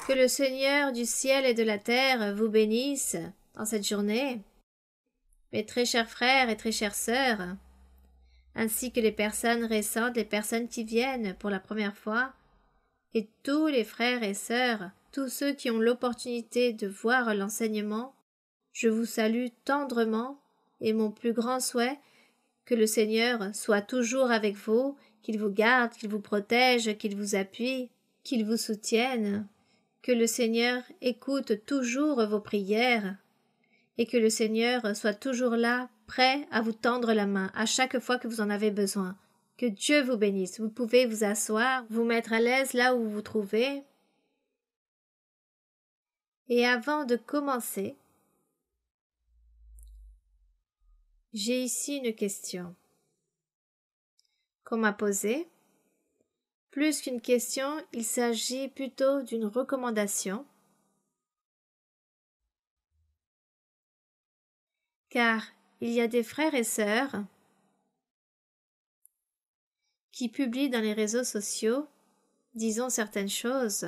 Que le Seigneur du ciel et de la terre vous bénisse dans cette journée, mes très chers frères et très chères sœurs, ainsi que les personnes récentes, les personnes qui viennent pour la première fois, et tous les frères et sœurs, tous ceux qui ont l'opportunité de voir l'enseignement, je vous salue tendrement et mon plus grand souhait, que le Seigneur soit toujours avec vous, qu'il vous garde, qu'il vous protège, qu'il vous appuie, qu'il vous soutienne, que le Seigneur écoute toujours vos prières et que le Seigneur soit toujours là, prêt à vous tendre la main à chaque fois que vous en avez besoin. Que Dieu vous bénisse. Vous pouvez vous asseoir, vous mettre à l'aise là où vous vous trouvez. Et avant de commencer, j'ai ici une question qu'on m'a posée. Plus qu'une question, il s'agit plutôt d'une recommandation. Car il y a des frères et sœurs qui publient dans les réseaux sociaux, disons certaines choses.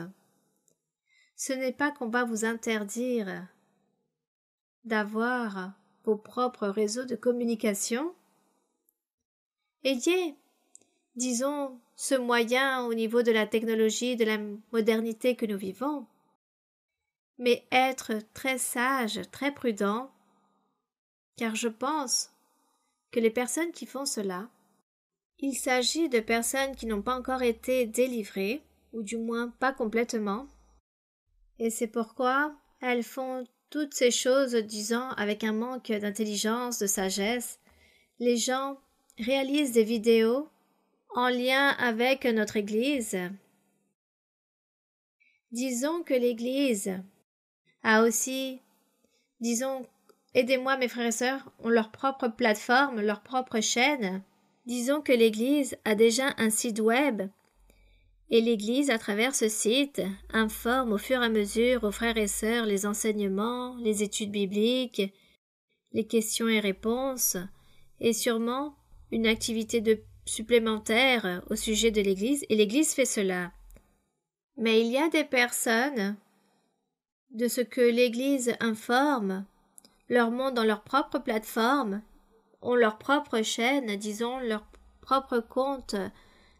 Ce n'est pas qu'on va vous interdire d'avoir vos propres réseaux de communication. Ayez, disons, ce moyen au niveau de la technologie, de la modernité que nous vivons, mais être très sage, très prudent, car je pense que les personnes qui font cela, il s'agit de personnes qui n'ont pas encore été délivrées, ou du moins pas complètement, et c'est pourquoi elles font toutes ces choses, disons, avec un manque d'intelligence, de sagesse. Les gens réalisent des vidéos en lien avec notre Église. Disons que l'Église a aussi, disons, aidez-moi mes frères et sœurs, ont leur propre plateforme, leur propre chaîne. Disons que l'Église a déjà un site web et l'Église, à travers ce site, informe au fur et à mesure aux frères et sœurs les enseignements, les études bibliques, les questions et réponses, et sûrement une activité supplémentaire au sujet de l'Église, et l'Église fait cela. Mais il y a des personnes, de ce que l'Église informe, leur montrent dans leur propre plateforme, ont leur propre chaîne, disons, leur propre compte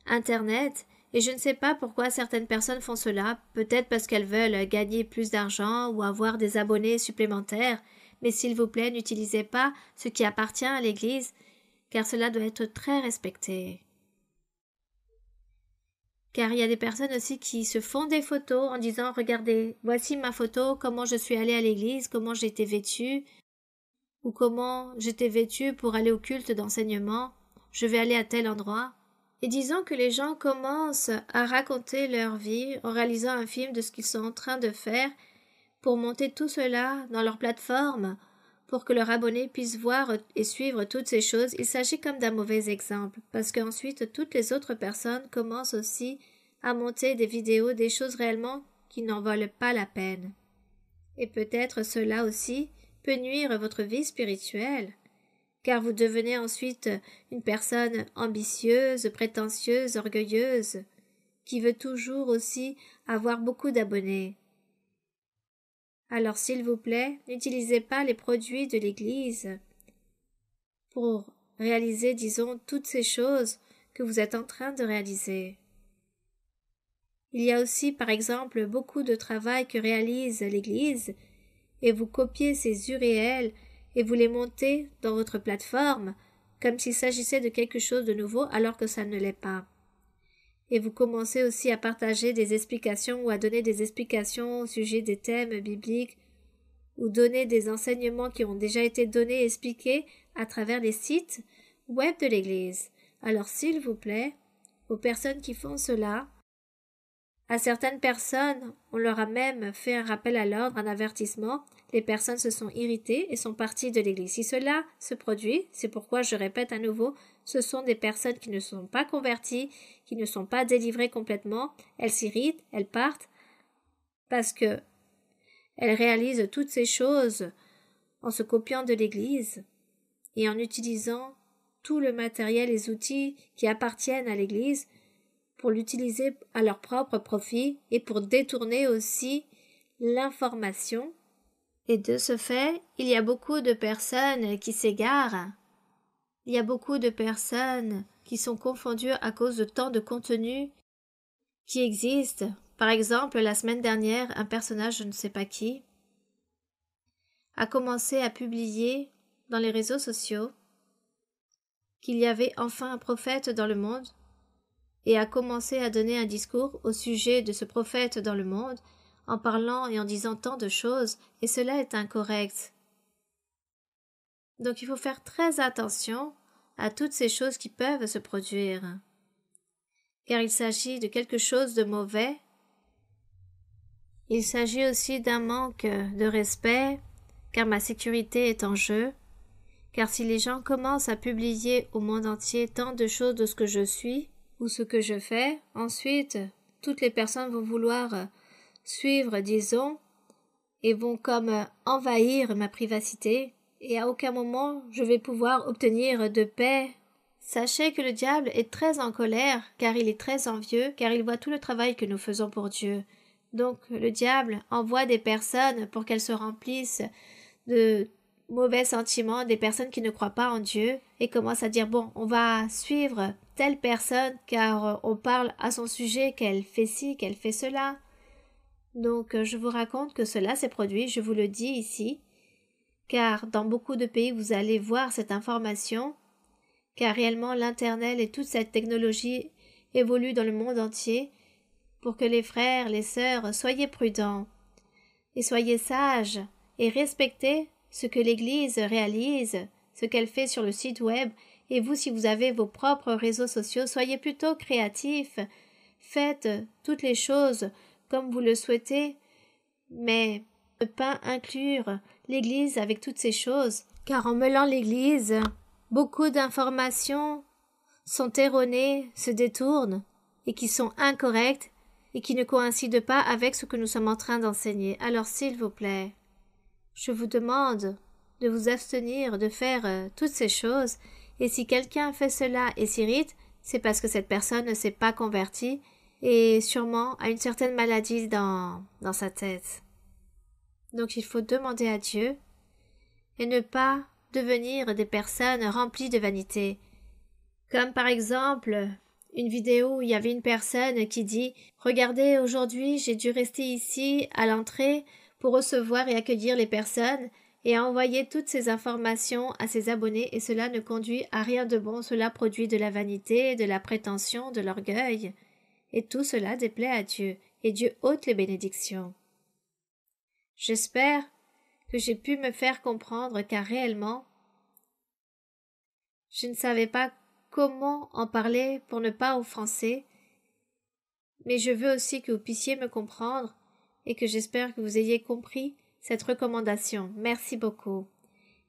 Internet, et je ne sais pas pourquoi certaines personnes font cela, peut-être parce qu'elles veulent gagner plus d'argent ou avoir des abonnés supplémentaires, mais s'il vous plaît, n'utilisez pas ce qui appartient à l'Église, car cela doit être très respecté. Car il y a des personnes aussi qui se font des photos en disant « Regardez, voici ma photo, comment je suis allée à l'église, comment j'étais vêtue, ou comment j'étais vêtue pour aller au culte d'enseignement, je vais aller à tel endroit. » Et disons que les gens commencent à raconter leur vie en réalisant un film de ce qu'ils sont en train de faire pour monter tout cela dans leur plateforme pour que leurs abonnés puissent voir et suivre toutes ces choses. Il s'agit comme d'un mauvais exemple parce qu'ensuite toutes les autres personnes commencent aussi à monter des vidéos, des choses réellement qui n'en valent pas la peine. Et peut-être cela aussi peut nuire à votre vie spirituelle, car vous devenez ensuite une personne ambitieuse, prétentieuse, orgueilleuse, qui veut toujours aussi avoir beaucoup d'abonnés. Alors s'il vous plaît, n'utilisez pas les produits de l'Église pour réaliser, disons, toutes ces choses que vous êtes en train de réaliser. Il y a aussi, par exemple, beaucoup de travail que réalise l'Église, et vous copiez ces URL et vous les montez dans votre plateforme comme s'il s'agissait de quelque chose de nouveau alors que ça ne l'est pas. Et vous commencez aussi à partager des explications ou à donner des explications au sujet des thèmes bibliques ou donner des enseignements qui ont déjà été donnés et expliqués à travers les sites web de l'Église. Alors s'il vous plaît, aux personnes qui font cela, à certaines personnes, on leur a même fait un rappel à l'ordre, un avertissement. Les personnes se sont irritées et sont parties de l'Église. Si cela se produit, c'est pourquoi je répète à nouveau, ce sont des personnes qui ne sont pas converties, qui ne sont pas délivrées complètement. Elles s'irritent, elles partent, parce que elles réalisent toutes ces choses en se copiant de l'Église et en utilisant tout le matériel, les outils qui appartiennent à l'Église pour l'utiliser à leur propre profit et pour détourner aussi l'information. Et de ce fait, il y a beaucoup de personnes qui s'égarent. Il y a beaucoup de personnes qui sont confondues à cause de tant de contenus qui existent. Par exemple, la semaine dernière, un personnage, je ne sais pas qui, a commencé à publier dans les réseaux sociaux qu'il y avait enfin un prophète dans le monde et a commencé à donner un discours au sujet de ce prophète dans le monde en parlant et en disant tant de choses, et cela est incorrect. Donc il faut faire très attention à toutes ces choses qui peuvent se produire, car il s'agit de quelque chose de mauvais. Il s'agit aussi d'un manque de respect, car ma sécurité est en jeu, car si les gens commencent à publier au monde entier tant de choses de ce que je suis ou ce que je fais, ensuite toutes les personnes vont vouloir suivre, disons, et vont comme envahir ma privacité, et à aucun moment je vais pouvoir obtenir de paix. Sachez que le diable est très en colère, car il est très envieux, car il voit tout le travail que nous faisons pour Dieu. Donc le diable envoie des personnes pour qu'elles se remplissent de mauvais sentiments, des personnes qui ne croient pas en Dieu, et commencent à dire bon, on va suivre telle personne car on parle à son sujet qu'elle fait ci, qu'elle fait cela. Donc je vous raconte que cela s'est produit, je vous le dis ici, car dans beaucoup de pays vous allez voir cette information, car réellement l'Internet et toute cette technologie évoluent dans le monde entier, pour que les frères, les sœurs, soyez prudents, et soyez sages, et respectez ce que l'Église réalise, ce qu'elle fait sur le site web, et vous, si vous avez vos propres réseaux sociaux, soyez plutôt créatifs, faites toutes les choses comme vous le souhaitez, mais ne pas inclure l'Église avec toutes ces choses, car en mêlant l'Église, beaucoup d'informations sont erronées, se détournent, et qui sont incorrectes, et qui ne coïncident pas avec ce que nous sommes en train d'enseigner. Alors s'il vous plaît, je vous demande de vous abstenir de faire toutes ces choses, et si quelqu'un fait cela et s'irrite, c'est parce que cette personne ne s'est pas convertie et sûrement a une certaine maladie dans sa tête. Donc il faut demander à Dieu et ne pas devenir des personnes remplies de vanité. Comme par exemple une vidéo où il y avait une personne qui dit « Regardez, aujourd'hui j'ai dû rester ici à l'entrée pour recevoir et accueillir les personnes et envoyer toutes ces informations à ses abonnés et cela ne conduit à rien de bon, cela produit de la vanité, de la prétention, de l'orgueil. Et tout cela déplaît à Dieu, et Dieu ôte les bénédictions. » J'espère que j'ai pu me faire comprendre car réellement, je ne savais pas comment en parler pour ne pas offenser, mais je veux aussi que vous puissiez me comprendre et que j'espère que vous ayez compris cette recommandation. Merci beaucoup.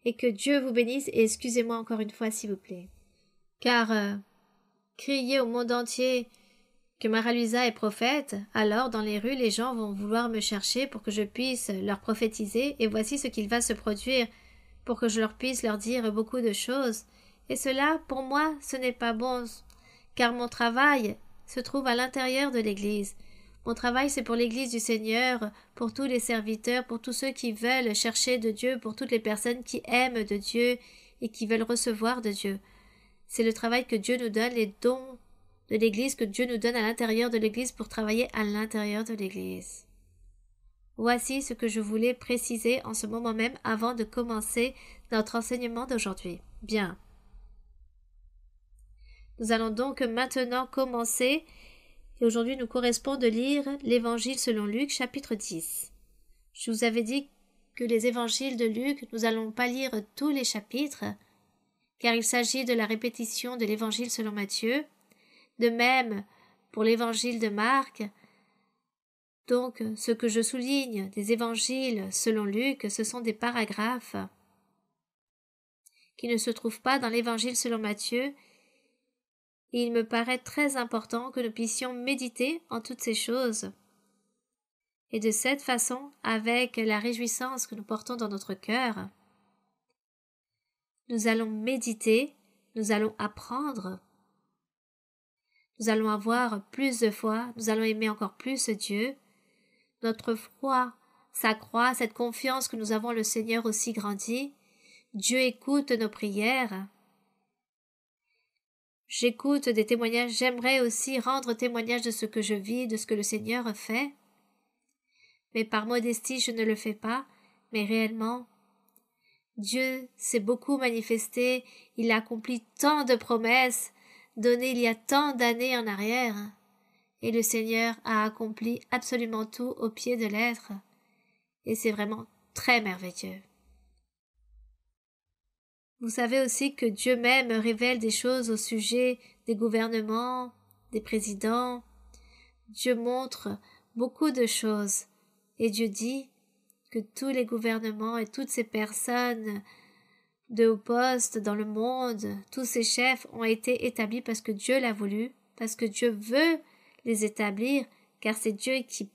Et que Dieu vous bénisse et excusez-moi encore une fois s'il vous plaît. Car crier au monde entier que Mara Luisa est prophète, alors dans les rues les gens vont vouloir me chercher pour que je puisse leur prophétiser et voici ce qu'il va se produire pour que je leur puisse leur dire beaucoup de choses. Et cela, pour moi, ce n'est pas bon, car mon travail se trouve à l'intérieur de l'Église. Mon travail, c'est pour l'Église du Seigneur, pour tous les serviteurs, pour tous ceux qui veulent chercher de Dieu, pour toutes les personnes qui aiment de Dieu et qui veulent recevoir de Dieu. C'est le travail que Dieu nous donne, les dons de l'Église que Dieu nous donne à l'intérieur de l'Église pour travailler à l'intérieur de l'Église. Voici ce que je voulais préciser en ce moment même avant de commencer notre enseignement d'aujourd'hui. Bien. Nous allons donc maintenant commencer et aujourd'hui nous correspond de lire l'Évangile selon Luc chapitre 10. Je vous avais dit que les évangiles de Luc, nous n'allons pas lire tous les chapitres car il s'agit de la répétition de l'Évangile selon Matthieu. De même pour l'évangile de Marc. Donc, ce que je souligne des évangiles selon Luc, ce sont des paragraphes qui ne se trouvent pas dans l'évangile selon Matthieu. Et il me paraît très important que nous puissions méditer en toutes ces choses. Et de cette façon, avec la réjouissance que nous portons dans notre cœur, nous allons méditer, nous allons apprendre. nous allons avoir plus de foi, nous allons aimer encore plus Dieu. Notre foi s'accroît, cette confiance que nous avons en le Seigneur aussi grandit. Dieu écoute nos prières. J'écoute des témoignages, j'aimerais aussi rendre témoignage de ce que je vis, de ce que le Seigneur fait. Mais par modestie, je ne le fais pas, mais réellement, Dieu s'est beaucoup manifesté, il a accompli tant de promesses données il y a tant d'années en arrière, et le Seigneur a accompli absolument tout au pied de l'être, et c'est vraiment très merveilleux. Vous savez aussi que Dieu même révèle des choses au sujet des gouvernements, des présidents. Dieu montre beaucoup de choses, et Dieu dit que tous les gouvernements et toutes ces personnes de haut poste dans le monde, tous ces chefs ont été établis parce que Dieu l'a voulu, parce que Dieu veut les établir, car c'est Dieu qui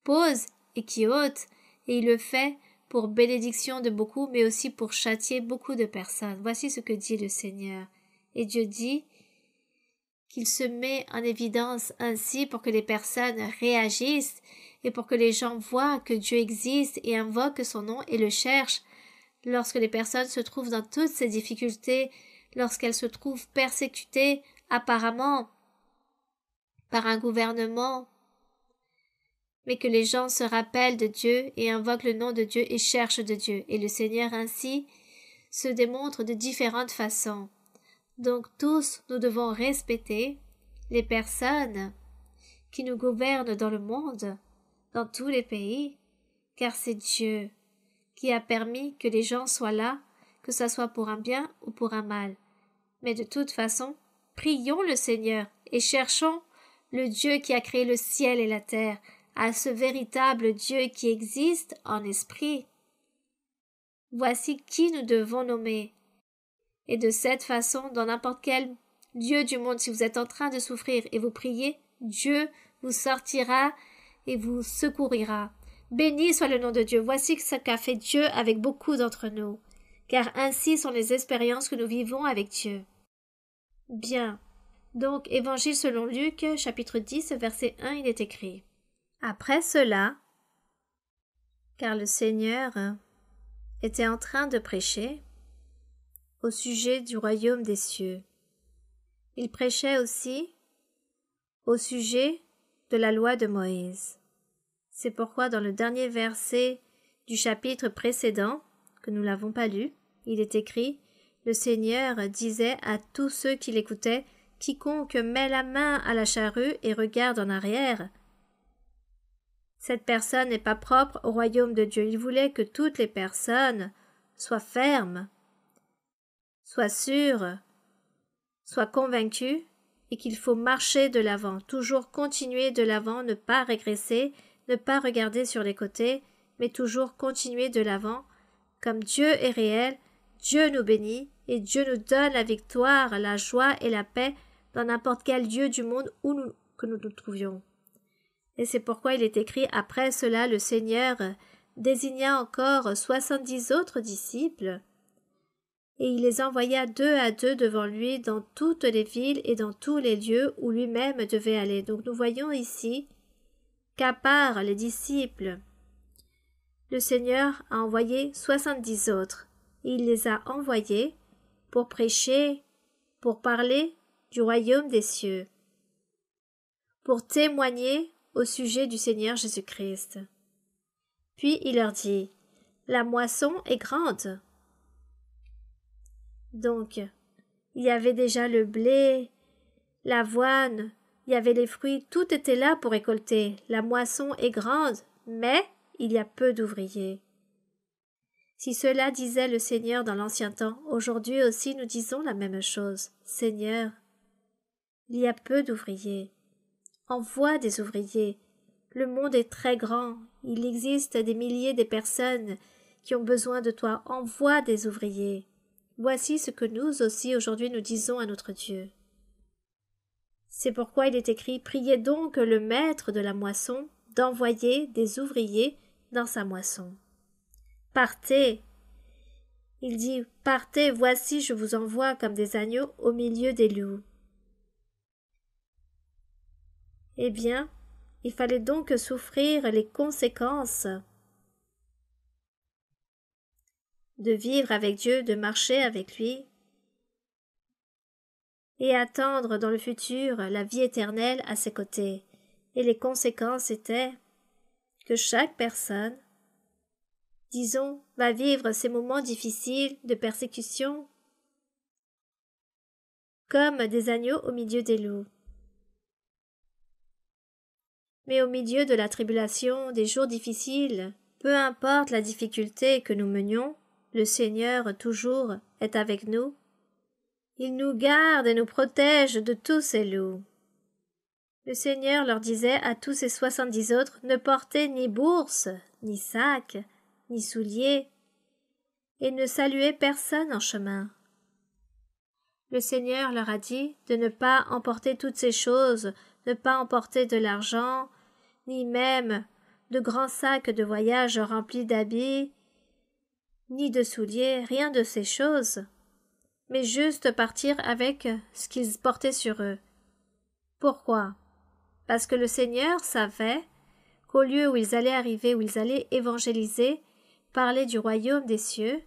pose et qui ôte, et il le fait pour bénédiction de beaucoup, mais aussi pour châtier beaucoup de personnes. Voici ce que dit le Seigneur. Et Dieu dit qu'il se met en évidence ainsi pour que les personnes réagissent et pour que les gens voient que Dieu existe et invoquent son nom et le cherchent. Lorsque les personnes se trouvent dans toutes ces difficultés, lorsqu'elles se trouvent persécutées apparemment par un gouvernement, mais que les gens se rappellent de Dieu et invoquent le nom de Dieu et cherchent de Dieu. Et le Seigneur ainsi se démontre de différentes façons. Donc tous, nous devons respecter les personnes qui nous gouvernent dans le monde, dans tous les pays, car c'est Dieu qui a permis que les gens soient là, que ce soit pour un bien ou pour un mal. Mais de toute façon, prions le Seigneur et cherchons le Dieu qui a créé le ciel et la terre, à ce véritable Dieu qui existe en esprit. Voici qui nous devons nommer. Et de cette façon, dans n'importe quel lieu du monde, si vous êtes en train de souffrir et vous priez, Dieu vous sortira et vous secourira. Béni soit le nom de Dieu. Voici ce qu'a fait Dieu avec beaucoup d'entre nous, car ainsi sont les expériences que nous vivons avec Dieu. Bien. Donc, Évangile selon Luc, chapitre 10, verset 1, il est écrit. Après cela, car le Seigneur était en train de prêcher au sujet du royaume des cieux. Il prêchait aussi au sujet de la loi de Moïse. C'est pourquoi dans le dernier verset du chapitre précédent, que nous n'avons pas lu, il est écrit « Le Seigneur disait à tous ceux qui l'écoutaient, quiconque met la main à la charrue et regarde en arrière, cette personne n'est pas propre au royaume de Dieu. » Il voulait que toutes les personnes soient fermes, soient sûres, soient convaincues et qu'il faut marcher de l'avant, toujours continuer de l'avant, ne pas régresser, ne pas regarder sur les côtés, mais toujours continuer de l'avant. Comme Dieu est réel, Dieu nous bénit et Dieu nous donne la victoire, la joie et la paix dans n'importe quel lieu du monde que nous nous trouvions. Et c'est pourquoi il est écrit « Après cela, le Seigneur désigna encore 70 autres disciples, et il les envoya 2 à 2 devant lui dans toutes les villes et dans tous les lieux où lui-même devait aller. » Donc nous voyons ici qu'à part les disciples, le Seigneur a envoyé 70 autres, et il les a envoyés pour prêcher, pour parler du royaume des cieux, pour témoigner au sujet du Seigneur Jésus-Christ. Puis il leur dit, « La moisson est grande. » Donc, il y avait déjà le blé, l'avoine, il y avait les fruits, tout était là pour récolter. La moisson est grande, mais il y a peu d'ouvriers. Si cela disait le Seigneur dans l'ancien temps, aujourd'hui aussi nous disons la même chose. Seigneur, il y a peu d'ouvriers. Envoie des ouvriers. Le monde est très grand. Il existe des milliers de personnes qui ont besoin de toi. Envoie des ouvriers. Voici ce que nous aussi aujourd'hui nous disons à notre Dieu. C'est pourquoi il est écrit « Priez donc le maître de la moisson d'envoyer des ouvriers dans sa moisson. » Partez. Il dit « Partez, voici je vous envoie comme des agneaux au milieu des loups. » Eh bien, il fallait donc souffrir les conséquences de vivre avec Dieu, de marcher avec lui, et attendre dans le futur la vie éternelle à ses côtés. Et les conséquences étaient que chaque personne, disons, va vivre ces moments difficiles de persécution comme des agneaux au milieu des loups. Mais au milieu de la tribulation, des jours difficiles, peu importe la difficulté que nous menions, le Seigneur toujours est avec nous. Il nous garde et nous protège de tous ces loups. Le Seigneur leur disait à tous ces 70 autres, ne portez ni bourse, ni sac, ni souliers, et ne saluez personne en chemin. Le Seigneur leur a dit de ne pas emporter toutes ces choses, ne pas emporter de l'argent, ni même de grands sacs de voyage remplis d'habits, ni de souliers, rien de ces choses, mais juste partir avec ce qu'ils portaient sur eux. Pourquoi? Parce que le Seigneur savait qu'au lieu où ils allaient arriver, où ils allaient évangéliser, parler du royaume des cieux,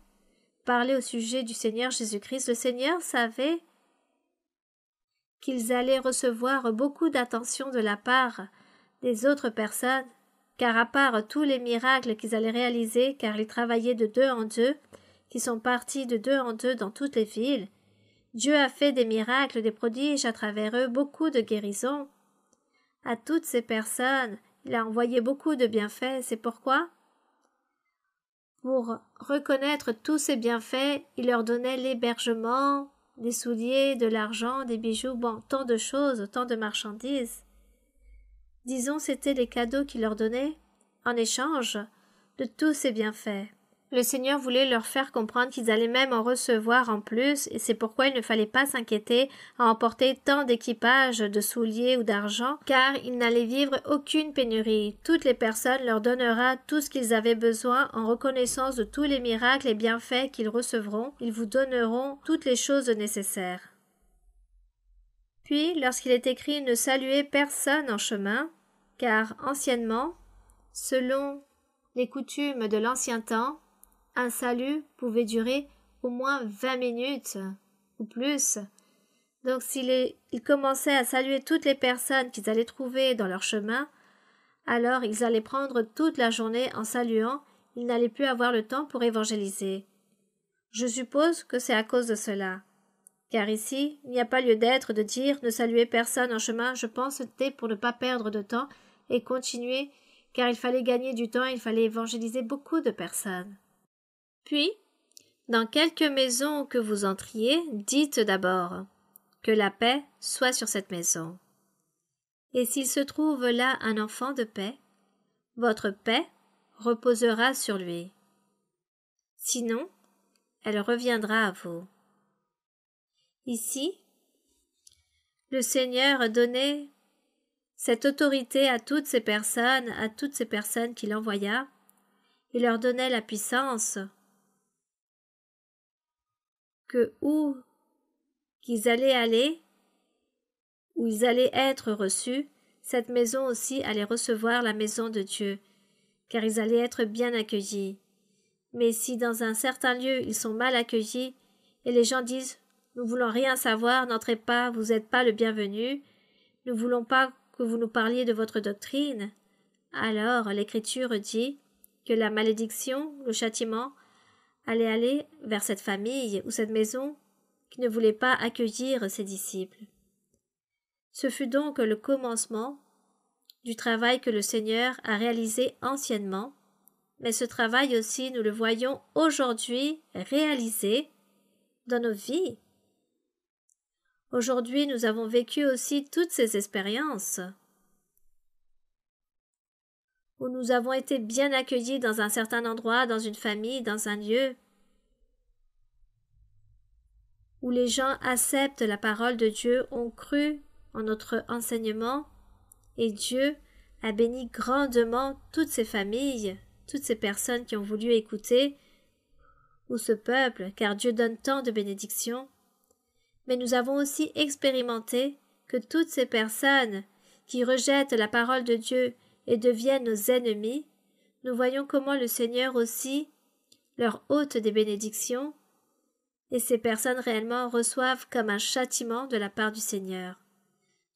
parler au sujet du Seigneur Jésus-Christ, le Seigneur savait qu'ils allaient recevoir beaucoup d'attention de la part des autres personnes, car à part tous les miracles qu'ils allaient réaliser, car ils travaillaient de deux en deux, qui sont partis de deux en deux dans toutes les villes, Dieu a fait des miracles, des prodiges à travers eux, beaucoup de guérisons. À toutes ces personnes, il a envoyé beaucoup de bienfaits, c'est pourquoi? Pour reconnaître tous ces bienfaits, il leur donnait l'hébergement, des souliers, de l'argent, des bijoux, bon, tant de choses, tant de marchandises. Disons, c'étaient les cadeaux qu'il leur donnait en échange de tous ces bienfaits. Le Seigneur voulait leur faire comprendre qu'ils allaient même en recevoir en plus, et c'est pourquoi il ne fallait pas s'inquiéter à emporter tant d'équipages, de souliers ou d'argent, car ils n'allaient vivre aucune pénurie. Toutes les personnes leur donnera tout ce qu'ils avaient besoin en reconnaissance de tous les miracles et bienfaits qu'ils recevront. Ils vous donneront toutes les choses nécessaires. Puis, lorsqu'il est écrit « Ne saluez personne en chemin », car anciennement, selon les coutumes de l'ancien temps, un salut pouvait durer au moins 20 minutes ou plus. Donc s'il commençait à saluer toutes les personnes qu'ils allaient trouver dans leur chemin, alors ils allaient prendre toute la journée en saluant, ils n'allaient plus avoir le temps pour évangéliser. Je suppose que c'est à cause de cela. Car ici, il n'y a pas lieu d'être de dire ne saluer personne en chemin, je pense que c'était pour ne pas perdre de temps et continuer, car il fallait gagner du temps, il fallait évangéliser beaucoup de personnes. Puis, dans quelque maison que vous entriez, dites d'abord que la paix soit sur cette maison. Et s'il se trouve là un enfant de paix, votre paix reposera sur lui. Sinon, elle reviendra à vous. Ici, le Seigneur donnait cette autorité à toutes ces personnes qu'il envoya. Il leur donnait la puissance que où qu'ils allaient aller, où ils allaient être reçus, cette maison aussi allait recevoir la maison de Dieu, car ils allaient être bien accueillis. Mais si dans un certain lieu ils sont mal accueillis, et les gens disent « Nous voulons rien savoir, n'entrez pas, vous n'êtes pas le bienvenu, nous ne voulons pas que vous nous parliez de votre doctrine », alors l'Écriture dit que la malédiction, le châtiment, allait aller vers cette famille ou cette maison qui ne voulait pas accueillir ses disciples. Ce fut donc le commencement du travail que le Seigneur a réalisé anciennement, mais ce travail aussi, nous le voyons aujourd'hui réalisé dans nos vies. Aujourd'hui, nous avons vécu aussi toutes ces expériences où nous avons été bien accueillis dans un certain endroit, dans une famille, dans un lieu, où les gens acceptent la parole de Dieu, ont cru en notre enseignement, et Dieu a béni grandement toutes ces familles, toutes ces personnes qui ont voulu écouter, ou ce peuple, car Dieu donne tant de bénédictions. Mais nous avons aussi expérimenté que toutes ces personnes qui rejettent la parole de Dieu et deviennent nos ennemis, nous voyons comment le Seigneur aussi leur ôte des bénédictions, et ces personnes réellement reçoivent comme un châtiment de la part du Seigneur.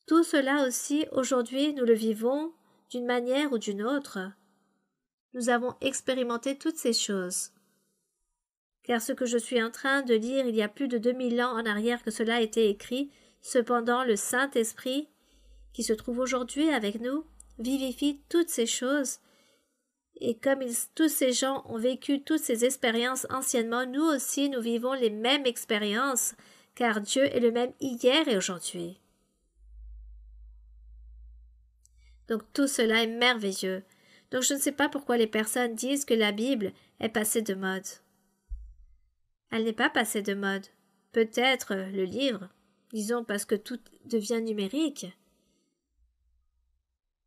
Tout cela aussi, aujourd'hui, nous le vivons d'une manière ou d'une autre. Nous avons expérimenté toutes ces choses. Car ce que je suis en train de lire il y a plus de 2000 ans en arrière que cela a été écrit, cependant le Saint-Esprit, qui se trouve aujourd'hui avec nous, vivifie toutes ces choses. Et comme tous ces gens ont vécu toutes ces expériences anciennement, nous aussi nous vivons les mêmes expériences, car Dieu est le même hier et aujourd'hui. Donc tout cela est merveilleux. Donc je ne sais pas pourquoi les personnes disent que la Bible est passée de mode. Elle n'est pas passée de mode. Peut-être le livre, disons parce que tout devient numérique.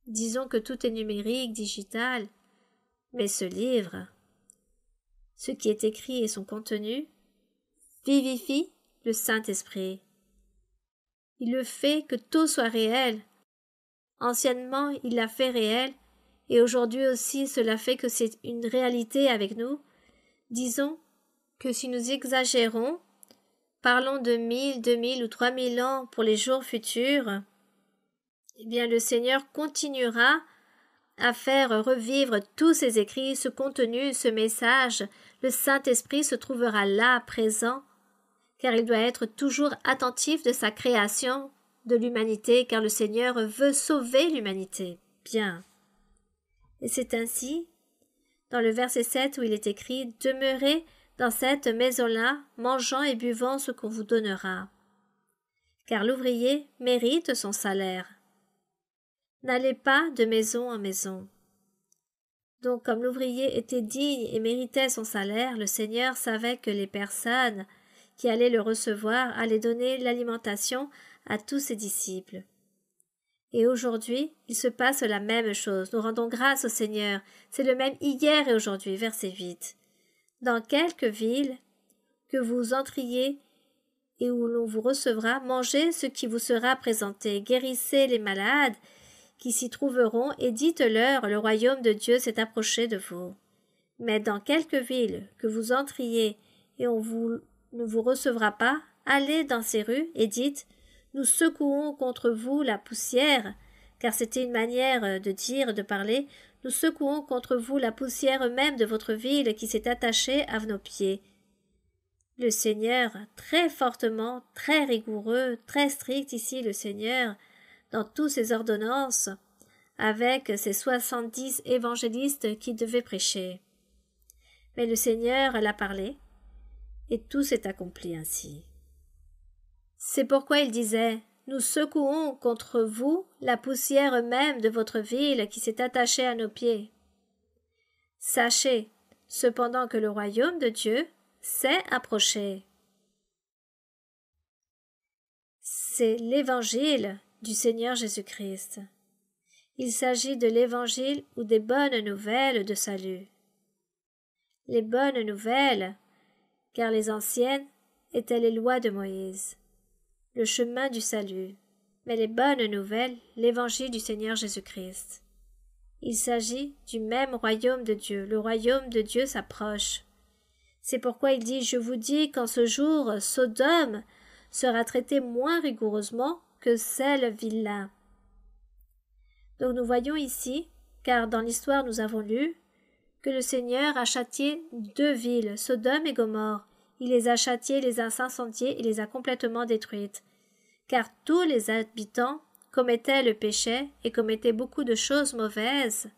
Disons que tout est numérique, digital. Mais ce livre, ce qui est écrit et son contenu, vivifie le Saint-Esprit. Il le fait que tout soit réel. Anciennement, il l'a fait réel, et aujourd'hui aussi cela fait que c'est une réalité avec nous. Disons que si nous exagérons, parlons de 1000, 2000 ou 3000 ans pour les jours futurs, eh bien le Seigneur continuera à faire revivre tous ces écrits, ce contenu, ce message. Le Saint-Esprit se trouvera là, présent, car il doit être toujours attentif de sa création, de l'humanité, car le Seigneur veut sauver l'humanité. Bien. Et c'est ainsi, dans le verset 7 où il est écrit « Demeurez dans cette maison-là, mangeant et buvant ce qu'on vous donnera. » Car l'ouvrier mérite son salaire. N'allez pas de maison en maison. Donc, comme l'ouvrier était digne et méritait son salaire, le Seigneur savait que les personnes qui allaient le recevoir allaient donner l'alimentation à tous ses disciples. Et aujourd'hui, il se passe la même chose. Nous rendons grâce au Seigneur. C'est le même hier et aujourd'hui. Verset 8. Dans quelque ville que vous entriez et où l'on vous recevra, mangez ce qui vous sera présenté, guérissez les malades qui s'y trouveront, et dites-leur, le royaume de Dieu s'est approché de vous. Mais dans quelque ville que vous entriez et on ne vous recevra pas, allez dans ces rues et dites, nous secouons contre vous la poussière, car c'était une manière de dire, de parler, nous secouons contre vous la poussière même de votre ville qui s'est attachée à nos pieds. Le Seigneur, très fortement, très rigoureux, très strict ici, le Seigneur, dans toutes ses ordonnances, avec ses 70 évangélistes qui devaient prêcher. Mais le Seigneur l'a parlé, et tout s'est accompli ainsi. C'est pourquoi il disait « Nous secouons contre vous la poussière même de votre ville qui s'est attachée à nos pieds. » Sachez, cependant, que le royaume de Dieu s'est approché. C'est l'évangile du Seigneur Jésus-Christ. Il s'agit de l'évangile ou des bonnes nouvelles de salut. Les bonnes nouvelles, car les anciennes étaient les lois de Moïse, le chemin du salut, mais les bonnes nouvelles, l'évangile du Seigneur Jésus-Christ. Il s'agit du même royaume de Dieu. Le royaume de Dieu s'approche. C'est pourquoi il dit « Je vous dis qu'en ce jour, Sodome sera traitée moins rigoureusement que celle ville-là. » Donc nous voyons ici, car dans l'histoire nous avons lu, que le Seigneur a châtié 2 villes, Sodome et Gomorrhe. Il les a châtiées, les a incendiées et les a complètement détruites. Car tous les habitants commettaient le péché et commettaient beaucoup de choses mauvaises,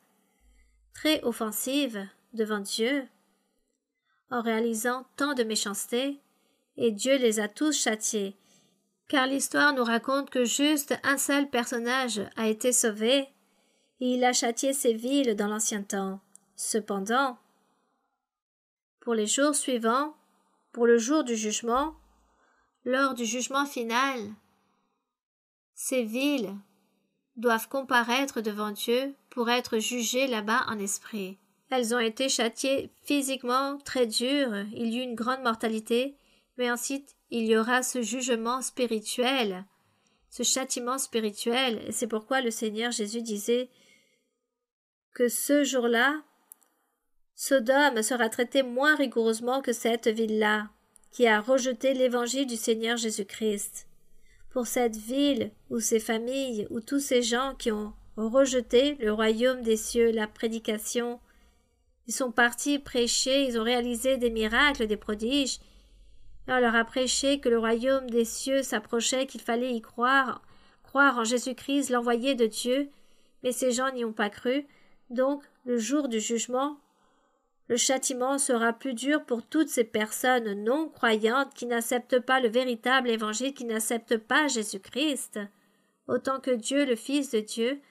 très offensives devant Dieu, en réalisant tant de méchanceté, et Dieu les a tous châtiés. Car l'histoire nous raconte que juste un seul personnage a été sauvé, et il a châtié ces villes dans l'ancien temps. Cependant, pour les jours suivants, pour le jour du jugement, lors du jugement final, ces villes doivent comparaître devant Dieu pour être jugées là-bas en esprit. Elles ont été châtiées physiquement très dur, il y eut une grande mortalité, mais ensuite il y aura ce jugement spirituel ce châtiment spirituel, et c'est pourquoi le Seigneur Jésus disait que ce jour-là, Sodome sera traité moins rigoureusement que cette ville-là, qui a rejeté l'évangile du Seigneur Jésus-Christ. Pour cette ville, ou ces familles, ou tous ces gens qui ont rejeté le royaume des cieux, la prédication, ils sont partis prêcher, ils ont réalisé des miracles, des prodiges, et on leur a prêché que le royaume des cieux s'approchait, qu'il fallait y croire en Jésus-Christ, l'envoyé de Dieu, mais ces gens n'y ont pas cru. Donc, le jour du jugement, le châtiment sera plus dur pour toutes ces personnes non croyantes qui n'acceptent pas le véritable évangile, qui n'acceptent pas Jésus-Christ, autant que Dieu, le Fils de Dieu.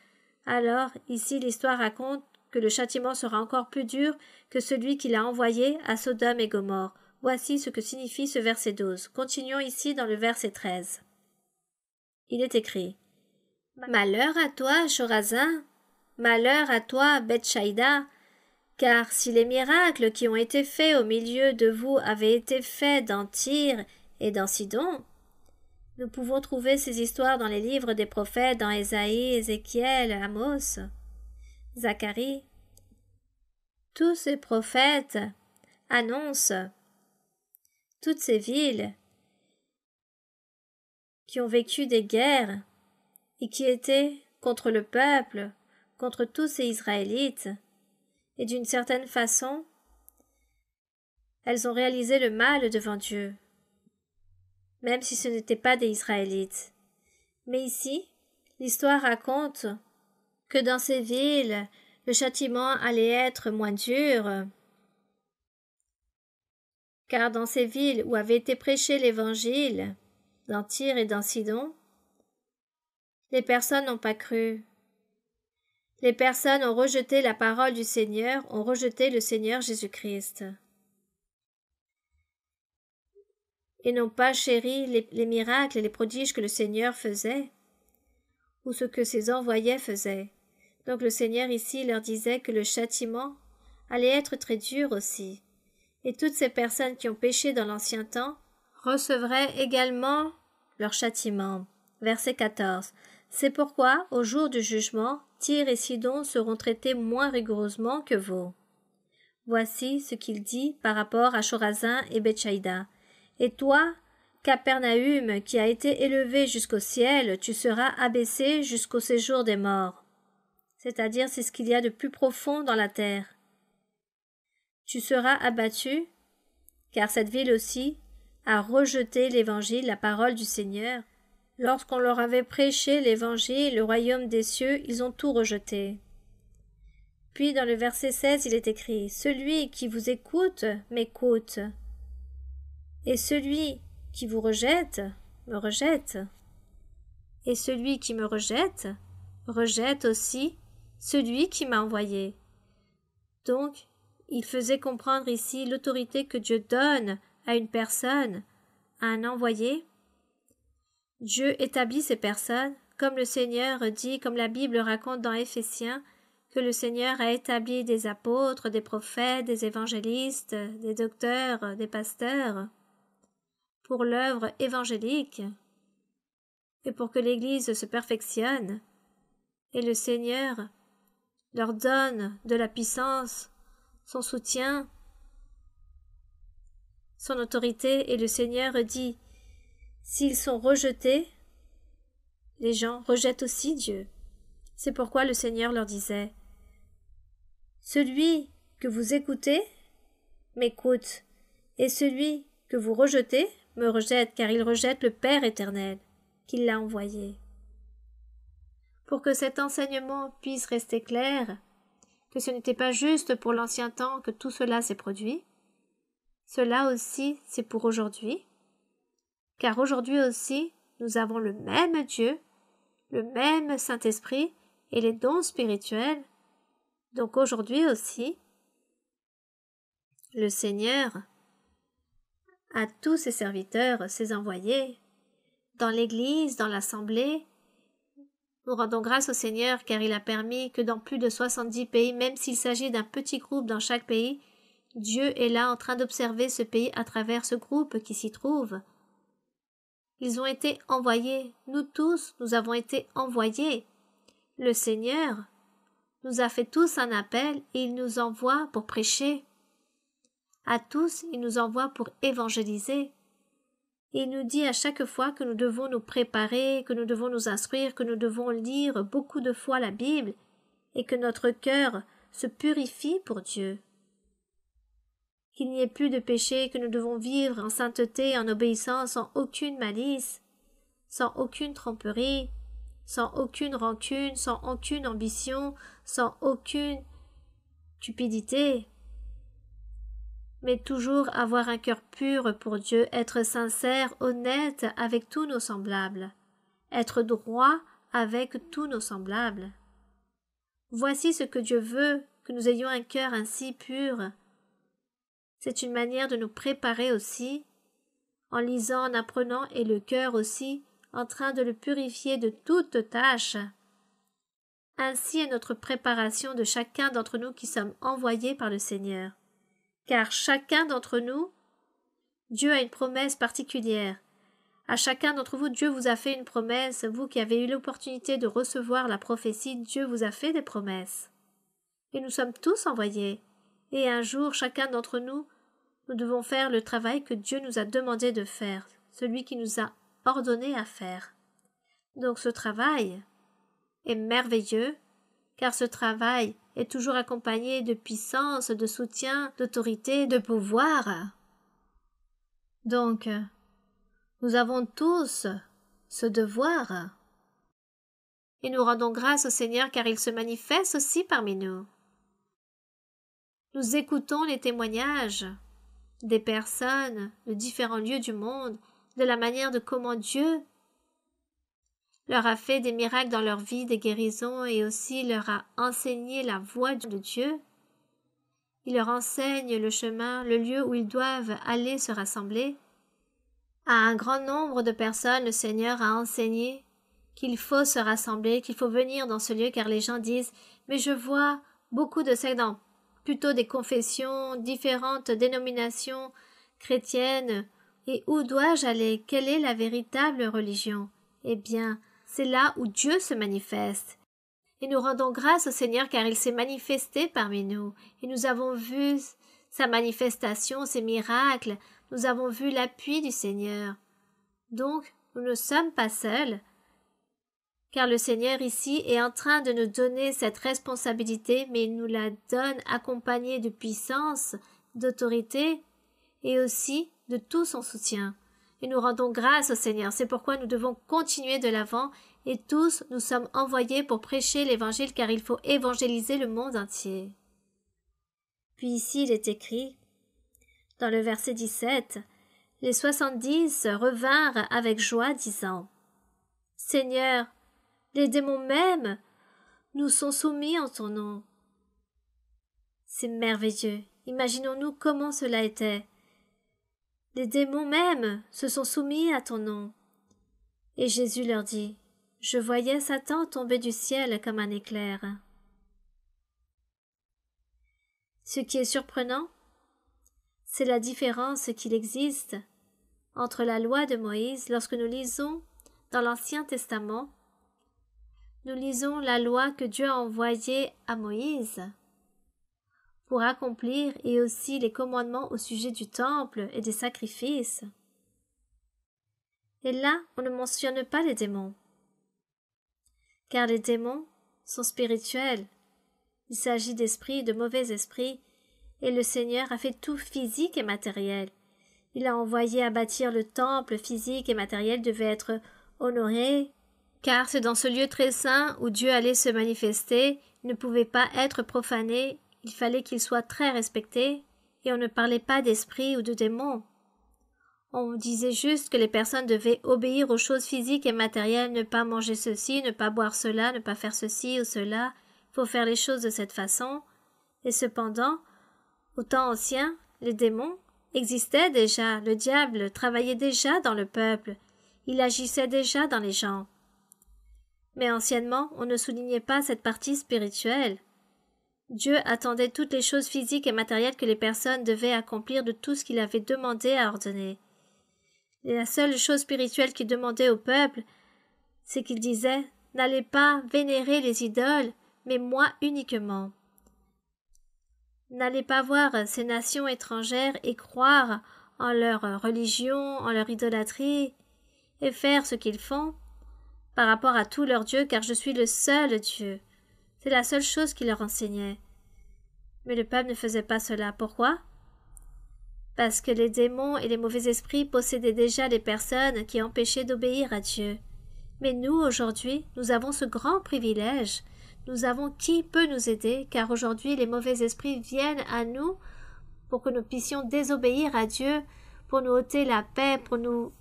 Alors, ici, l'histoire raconte que le châtiment sera encore plus dur que celui qu'il a envoyé à Sodome et Gomorrhe. Voici ce que signifie ce verset 12. Continuons ici dans le verset 13. Il est écrit « Malheur à toi, Chorazin, malheur à toi, Bethsaïda, car si les miracles qui ont été faits au milieu de vous avaient été faits dans Tyr et dans Sidon, nous pouvons trouver ces histoires dans les livres des prophètes, dans Ésaïe, Ézéchiel, Amos, Zacharie. Tous ces prophètes annoncent toutes ces villes qui ont vécu des guerres et qui étaient contre le peuple, contre tous ces Israélites, et d'une certaine façon, elles ont réalisé le mal devant Dieu, même si ce n'étaient pas des Israélites. Mais ici, l'histoire raconte que dans ces villes, le châtiment allait être moins dur, car dans ces villes où avait été prêché l'Évangile, dans Tyr et dans Sidon, les personnes n'ont pas cru. Les personnes ont rejeté la parole du Seigneur, ont rejeté le Seigneur Jésus-Christ, et n'ont pas chéri les miracles et les prodiges que le Seigneur faisait, ou ce que ses envoyés faisaient. Donc le Seigneur ici leur disait que le châtiment allait être très dur aussi, et toutes ces personnes qui ont péché dans l'ancien temps recevraient également leur châtiment. Verset 14. C'est pourquoi, au jour du jugement, Tyr et Sidon seront traités moins rigoureusement que vous. Voici ce qu'il dit par rapport à Chorazin et Bethsaïda. Et toi, Capernaüm, qui a été élevé jusqu'au ciel, tu seras abaissé jusqu'au séjour des morts. C'est-à-dire, c'est ce qu'il y a de plus profond dans la terre. Tu seras abattu, car cette ville aussi a rejeté l'Évangile, la parole du Seigneur. Lorsqu'on leur avait prêché l'Évangile, le royaume des cieux, ils ont tout rejeté. Puis dans le verset 16, il est écrit « Celui qui vous écoute m'écoute, et celui qui vous rejette me rejette, et celui qui me rejette rejette aussi celui qui m'a envoyé. » Donc, il faisait comprendre ici l'autorité que Dieu donne à une personne, à un envoyé. Dieu établit ces personnes, comme le Seigneur dit, comme la Bible raconte dans Éphésiens, que le Seigneur a établi des apôtres, des prophètes, des évangélistes, des docteurs, des pasteurs, pour l'œuvre évangélique, et pour que l'Église se perfectionne, et le Seigneur leur donne de la puissance, son soutien, son autorité, et le Seigneur dit « S'ils sont rejetés, les gens rejettent aussi Dieu. » C'est pourquoi le Seigneur leur disait « Celui que vous écoutez m'écoute, et celui que vous rejetez me rejette, car il rejette le Père éternel qui l'a envoyé. » Pour que cet enseignement puisse rester clair, que ce n'était pas juste pour l'ancien temps que tout cela s'est produit, cela aussi c'est pour aujourd'hui, car aujourd'hui aussi nous avons le même Dieu, le même Saint-Esprit et les dons spirituels. Donc aujourd'hui aussi, le Seigneur a tous ses serviteurs, ses envoyés, dans l'Église, dans l'Assemblée. Nous rendons grâce au Seigneur car il a permis que dans plus de 70 pays, même s'il s'agit d'un petit groupe dans chaque pays, Dieu est là en train d'observer ce pays à travers ce groupe qui s'y trouve. Ils ont été envoyés. Nous tous, nous avons été envoyés. Le Seigneur nous a fait tous un appel et il nous envoie pour prêcher. À tous, il nous envoie pour évangéliser. Et il nous dit à chaque fois que nous devons nous préparer, que nous devons nous instruire, que nous devons lire beaucoup de fois la Bible et que notre cœur se purifie pour Dieu. Qu'il n'y ait plus de péché, que nous devons vivre en sainteté, en obéissance, sans aucune malice, sans aucune tromperie, sans aucune rancune, sans aucune ambition, sans aucune cupidité, mais toujours avoir un cœur pur pour Dieu, être sincère, honnête avec tous nos semblables, être droit avec tous nos semblables. Voici ce que Dieu veut, que nous ayons un cœur ainsi pur. C'est une manière de nous préparer aussi, en lisant, en apprenant, et le cœur aussi, en train de le purifier de toute tâche. Ainsi est notre préparation de chacun d'entre nous qui sommes envoyés par le Seigneur. Car chacun d'entre nous, Dieu a une promesse particulière. À chacun d'entre vous, Dieu vous a fait une promesse. Vous qui avez eu l'opportunité de recevoir la prophétie, Dieu vous a fait des promesses. Et nous sommes tous envoyés. Et un jour, chacun d'entre nous, nous devons faire le travail que Dieu nous a demandé de faire, celui qui nous a ordonné à faire. Donc ce travail est merveilleux, car ce travail est toujours accompagné de puissance, de soutien, d'autorité, de pouvoir. Donc, nous avons tous ce devoir. Et nous rendons grâce au Seigneur car il se manifeste aussi parmi nous. Nous écoutons les témoignages des personnes de différents lieux du monde, de la manière de comment Dieu leur a fait des miracles dans leur vie, des guérisons, et aussi leur a enseigné la voie de Dieu. Il leur enseigne le chemin, le lieu où ils doivent aller se rassembler. À un grand nombre de personnes, le Seigneur a enseigné qu'il faut se rassembler, qu'il faut venir dans ce lieu, car les gens disent « Mais je vois beaucoup de sectes dans plutôt des confessions, différentes dénominations chrétiennes, et où dois-je aller? Quelle est la véritable religion ?» Eh bien, c'est là où Dieu se manifeste. Et nous rendons grâce au Seigneur car il s'est manifesté parmi nous. Et nous avons vu sa manifestation, ses miracles. Nous avons vu l'appui du Seigneur. Donc, nous ne sommes pas seuls, car le Seigneur ici est en train de nous donner cette responsabilité, mais il nous la donne accompagnée de puissance, d'autorité et aussi de tout son soutien. Et nous rendons grâce au Seigneur. C'est pourquoi nous devons continuer de l'avant et tous nous sommes envoyés pour prêcher l'Évangile car il faut évangéliser le monde entier. Puis ici il est écrit, dans le verset 17, « Les 70 revinrent avec joie disant, « Seigneur, les démons même nous sont soumis en ton nom. » C'est merveilleux. Imaginons-nous comment cela était. Les démons même se sont soumis à ton nom. Et Jésus leur dit, « Je voyais Satan tomber du ciel comme un éclair. » Ce qui est surprenant, c'est la différence qu'il existe entre la loi de Moïse. Lorsque nous lisons dans l'Ancien Testament, nous lisons la loi que Dieu a envoyée à Moïse pour accomplir et aussi les commandements au sujet du temple et des sacrifices. Et là, on ne mentionne pas les démons, car les démons sont spirituels. Il s'agit d'esprits, de mauvais esprits, et le Seigneur a fait tout physique et matériel. Il a envoyé à bâtir le temple physique et matériel devait être honoré, car c'est dans ce lieu très saint où Dieu allait se manifester, il ne pouvait pas être profané. Il fallait qu'il soit très respecté, et on ne parlait pas d'esprit ou de démons. On disait juste que les personnes devaient obéir aux choses physiques et matérielles, ne pas manger ceci, ne pas boire cela, ne pas faire ceci ou cela. Il faut faire les choses de cette façon. Et cependant, au temps ancien, les démons existaient déjà, le diable travaillait déjà dans le peuple, il agissait déjà dans les gens. Mais anciennement, on ne soulignait pas cette partie spirituelle. Dieu attendait toutes les choses physiques et matérielles que les personnes devaient accomplir de tout ce qu'il avait demandé à ordonner. Et la seule chose spirituelle qu'il demandait au peuple, c'est qu'il disait « N'allez pas vénérer les idoles, mais moi uniquement. N'allez pas voir ces nations étrangères et croire en leur religion, en leur idolâtrie, et faire ce qu'ils font par rapport à tous leurs dieux, car je suis le seul Dieu. » C'est la seule chose qu'il leur enseignait. Mais le peuple ne faisait pas cela. Pourquoi? Parce que les démons et les mauvais esprits possédaient déjà les personnes qui empêchaient d'obéir à Dieu. Mais nous, aujourd'hui, nous avons ce grand privilège. Nous avons qui peut nous aider, car aujourd'hui les mauvais esprits viennent à nous pour que nous puissions désobéir à Dieu, pour nous ôter la paix, pour nous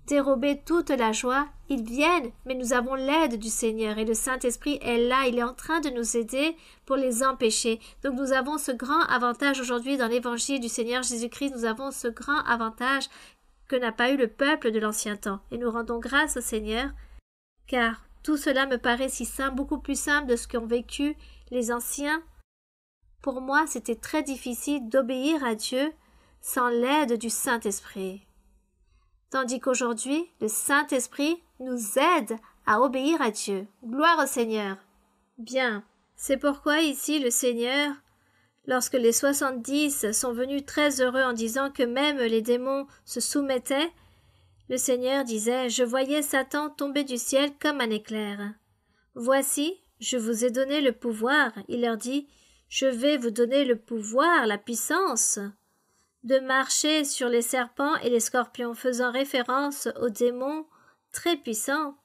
dérober toute la joie. Ils viennent, mais nous avons l'aide du Seigneur et le Saint-Esprit est là, il est en train de nous aider pour les empêcher. Donc nous avons ce grand avantage aujourd'hui dans l'évangile du Seigneur Jésus-Christ, nous avons ce grand avantage que n'a pas eu le peuple de l'ancien temps. Et nous rendons grâce au Seigneur, car tout cela me paraît si simple, beaucoup plus simple de ce qu'ont vécu les anciens. Pour moi, c'était très difficile d'obéir à Dieu sans l'aide du Saint-Esprit. Tandis qu'aujourd'hui, le Saint-Esprit nous aide à obéir à Dieu. Gloire au Seigneur. Bien, c'est pourquoi ici le Seigneur, lorsque les 70 sont venus très heureux en disant que même les démons se soumettaient, le Seigneur disait « Je voyais Satan tomber du ciel comme un éclair. Voici, je vous ai donné le pouvoir. » Il leur dit « Je vais vous donner le pouvoir, la puissance. » de marcher sur les serpents et les scorpions, faisant référence aux démons très puissants,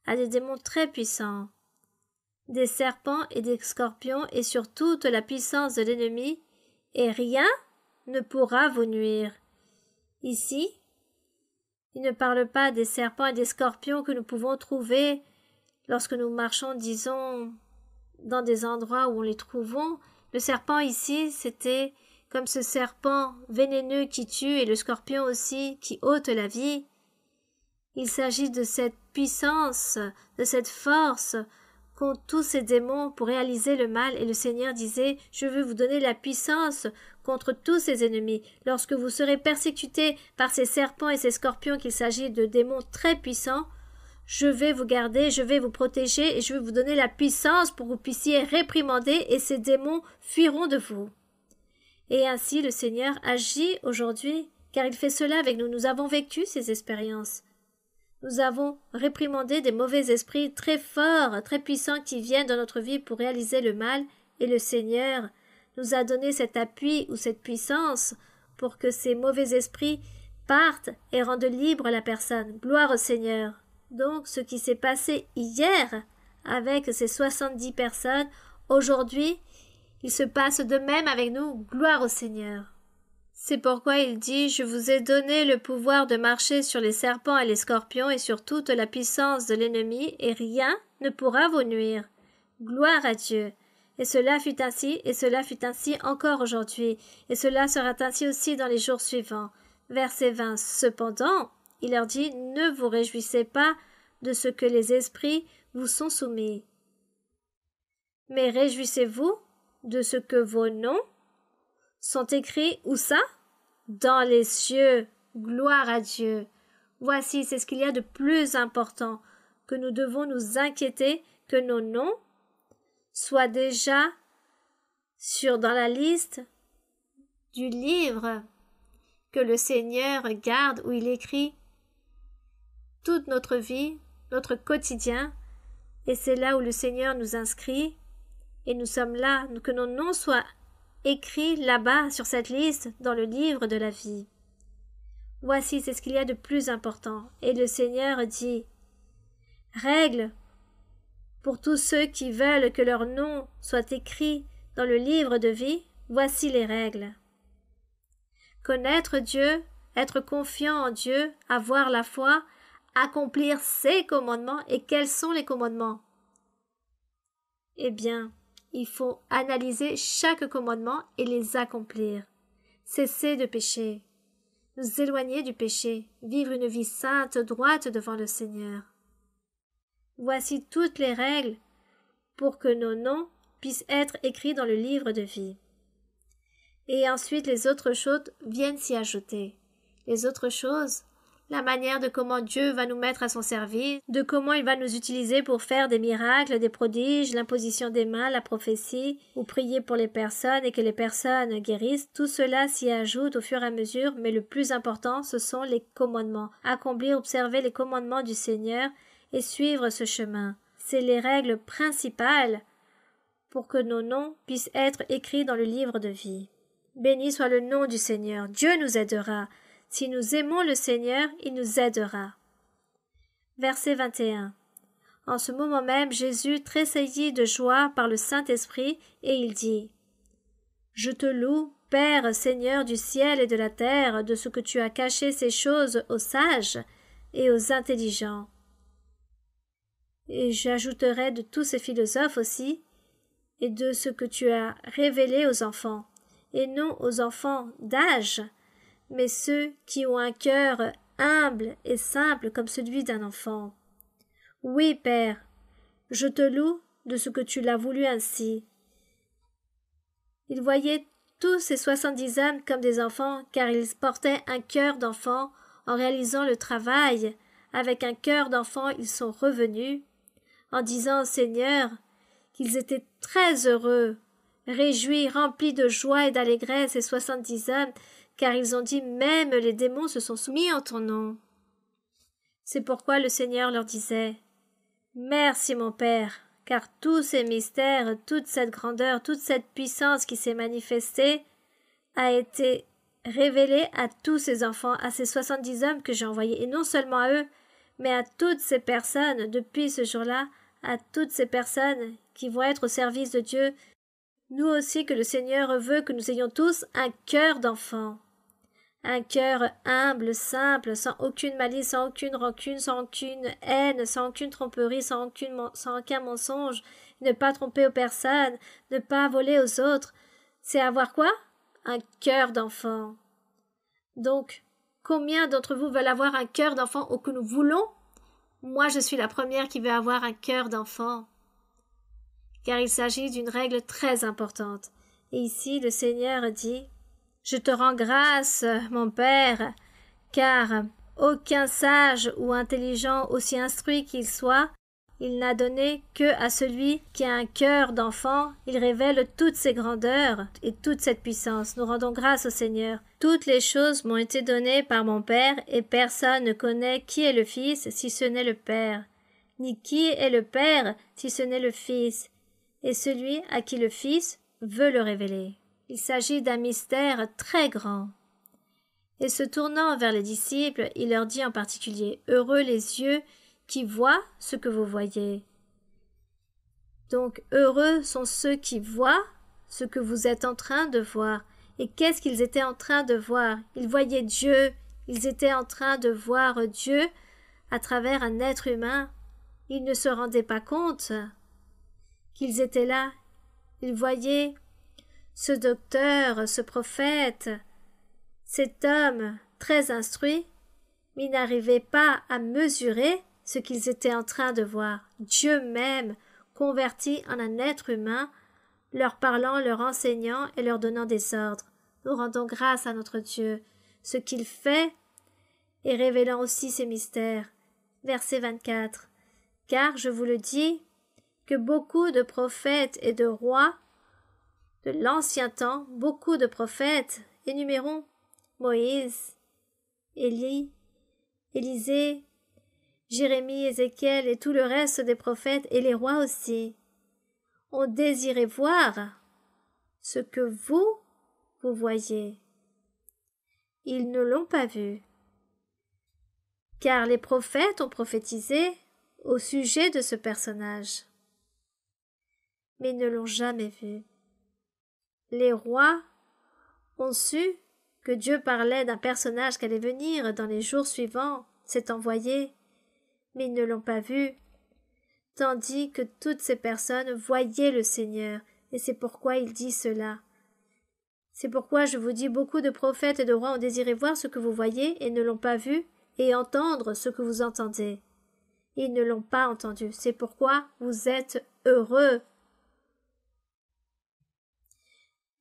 à des démons très puissants, des serpents et des scorpions et sur toute la puissance de l'ennemi, et rien ne pourra vous nuire. Ici, il ne parle pas des serpents et des scorpions que nous pouvons trouver lorsque nous marchons, disons, dans des endroits où on les trouvons. Le serpent ici, c'était comme ce serpent vénéneux qui tue et le scorpion aussi qui ôte la vie. Il s'agit de cette puissance, de cette force qu'ont tous ces démons pour réaliser le mal, et le Seigneur disait « Je veux vous donner la puissance contre tous ces ennemis. Lorsque vous serez persécutés par ces serpents et ces scorpions, qu'il s'agit de démons très puissants, je vais vous garder, je vais vous protéger et je vais vous donner la puissance pour que vous puissiez réprimander et ces démons fuiront de vous. » Et ainsi le Seigneur agit aujourd'hui, car il fait cela avec nous. Nous avons vécu ces expériences. Nous avons réprimandé des mauvais esprits très forts, très puissants qui viennent dans notre vie pour réaliser le mal, et le Seigneur nous a donné cet appui ou cette puissance pour que ces mauvais esprits partent et rendent libre la personne. Gloire au Seigneur. Donc, ce qui s'est passé hier avec ces 70 personnes, aujourd'hui, il se passe de même avec nous. Gloire au Seigneur. C'est pourquoi il dit « Je vous ai donné le pouvoir de marcher sur les serpents et les scorpions et sur toute la puissance de l'ennemi, et rien ne pourra vous nuire. Gloire à Dieu. » Et cela fut ainsi, et cela fut ainsi encore aujourd'hui, et cela sera ainsi aussi dans les jours suivants. Verset 20. Cependant, il leur dit « Ne vous réjouissez pas de ce que les esprits vous sont soumis, mais réjouissez-vous de ce que vos noms sont écrits où ça? Dans les cieux. Gloire à Dieu. Voici, c'est ce qu'il y a de plus important, que nous devons nous inquiéter que nos noms soient déjà dans la liste du livre que le Seigneur garde, où il écrit toute notre vie, notre quotidien, et c'est là où le Seigneur nous inscrit, et nous sommes là, que nos noms soient écrits là-bas sur cette liste dans le livre de la vie. Voici, c'est ce qu'il y a de plus important. Et le Seigneur dit « Règle pour tous ceux qui veulent que leur nom soit écrit dans le livre de vie, voici les règles. Connaître Dieu, être confiant en Dieu, avoir la foi, accomplir ses commandements. Et quels sont les commandements? Eh bien, il faut analyser chaque commandement et les accomplir. Cesser de pécher, nous éloigner du péché, vivre une vie sainte, droite devant le Seigneur. Voici toutes les règles pour que nos noms puissent être écrits dans le livre de vie. Et ensuite, les autres choses viennent s'y ajouter. Les autres choses, la manière de comment Dieu va nous mettre à son service, de comment il va nous utiliser pour faire des miracles, des prodiges, l'imposition des mains, la prophétie, ou prier pour les personnes et que les personnes guérissent. Tout cela s'y ajoute au fur et à mesure, mais le plus important, ce sont les commandements. Accomplir, observer les commandements du Seigneur et suivre ce chemin. C'est les règles principales pour que nos noms puissent être écrits dans le livre de vie. Béni soit le nom du Seigneur. Dieu nous aidera. Si nous aimons le Seigneur, il nous aidera. Verset 21. En ce moment même, Jésus tressaillit de joie par le Saint-Esprit, et il dit « Je te loue, Père, Seigneur du ciel et de la terre, de ce que tu as caché ces choses aux sages et aux intelligents. » Et j'ajouterai de tous ces philosophes aussi, et de ce que tu as révélé aux enfants, et non aux enfants d'âge, mais ceux qui ont un cœur humble et simple comme celui d'un enfant. Oui, Père, je te loue de ce que tu l'as voulu ainsi. Il voyait tous ces 70 hommes comme des enfants, car ils portaient un cœur d'enfant. En réalisant le travail, avec un cœur d'enfant, ils sont revenus, en disant au Seigneur qu'ils étaient très heureux, réjouis, remplis de joie et d'allégresse, ces 70 hommes, car ils ont dit « Même les démons se sont soumis en ton nom. » C'est pourquoi le Seigneur leur disait « Merci mon Père, car tous ces mystères, toute cette grandeur, toute cette puissance qui s'est manifestée a été révélée à tous ces enfants, à ces 70 hommes que j'ai envoyés, et non seulement à eux, mais à toutes ces personnes, depuis ce jour-là, à toutes ces personnes qui vont être au service de Dieu. Nous aussi que le Seigneur veut que nous ayons tous un cœur d'enfant. Un cœur humble, simple, sans aucune malice, sans aucune rancune, sans aucune haine, sans aucune tromperie, sans aucun mensonge, ne pas tromper aux personnes, ne pas voler aux autres. C'est avoir quoi? Un cœur d'enfant. Donc, combien d'entre vous veulent avoir un cœur d'enfant ou que nous voulons? Moi, je suis la première qui veut avoir un cœur d'enfant. Car il s'agit d'une règle très importante. Et ici, le Seigneur dit « Je te rends grâce, mon Père, car aucun sage ou intelligent, aussi instruit qu'il soit, il n'a donné que à celui qui a un cœur d'enfant. Il révèle toutes ses grandeurs et toute cette puissance. Nous rendons grâce au Seigneur. Toutes les choses m'ont été données par mon Père, et personne ne connaît qui est le Fils si ce n'est le Père, ni qui est le Père si ce n'est le Fils, et celui à qui le Fils veut le révéler. » Il s'agit d'un mystère très grand. Et se tournant vers les disciples, il leur dit en particulier « Heureux les yeux qui voient ce que vous voyez. » Donc, heureux sont ceux qui voient ce que vous êtes en train de voir. Et qu'est-ce qu'ils étaient en train de voir? Ils voyaient Dieu, ils étaient en train de voir Dieu à travers un être humain. Ils ne se rendaient pas compte qu'ils étaient là. Ils voyaient ce docteur, ce prophète, cet homme très instruit, mais ils n'arrivaient pas à mesurer ce qu'ils étaient en train de voir. Dieu même, converti en un être humain, leur parlant, leur enseignant et leur donnant des ordres. Nous rendons grâce à notre Dieu, ce qu'il fait et révélant aussi ses mystères. Verset 24. Car je vous le dis, que beaucoup de prophètes et de rois de l'ancien temps, beaucoup de prophètes, énumérons Moïse, Élie, Élisée, Jérémie, Ézéchiel et tout le reste des prophètes et les rois aussi, ont désiré voir ce que vous voyez. Ils ne l'ont pas vu, car les prophètes ont prophétisé au sujet de ce personnage, mais ils ne l'ont jamais vu. Les rois ont su que Dieu parlait d'un personnage qui allait venir dans les jours suivants, s'est envoyé, mais ils ne l'ont pas vu, tandis que toutes ces personnes voyaient le Seigneur, et c'est pourquoi il dit cela. C'est pourquoi je vous dis, beaucoup de prophètes et de rois ont désiré voir ce que vous voyez et ne l'ont pas vu, et entendre ce que vous entendez. Ils ne l'ont pas entendu, c'est pourquoi vous êtes heureux.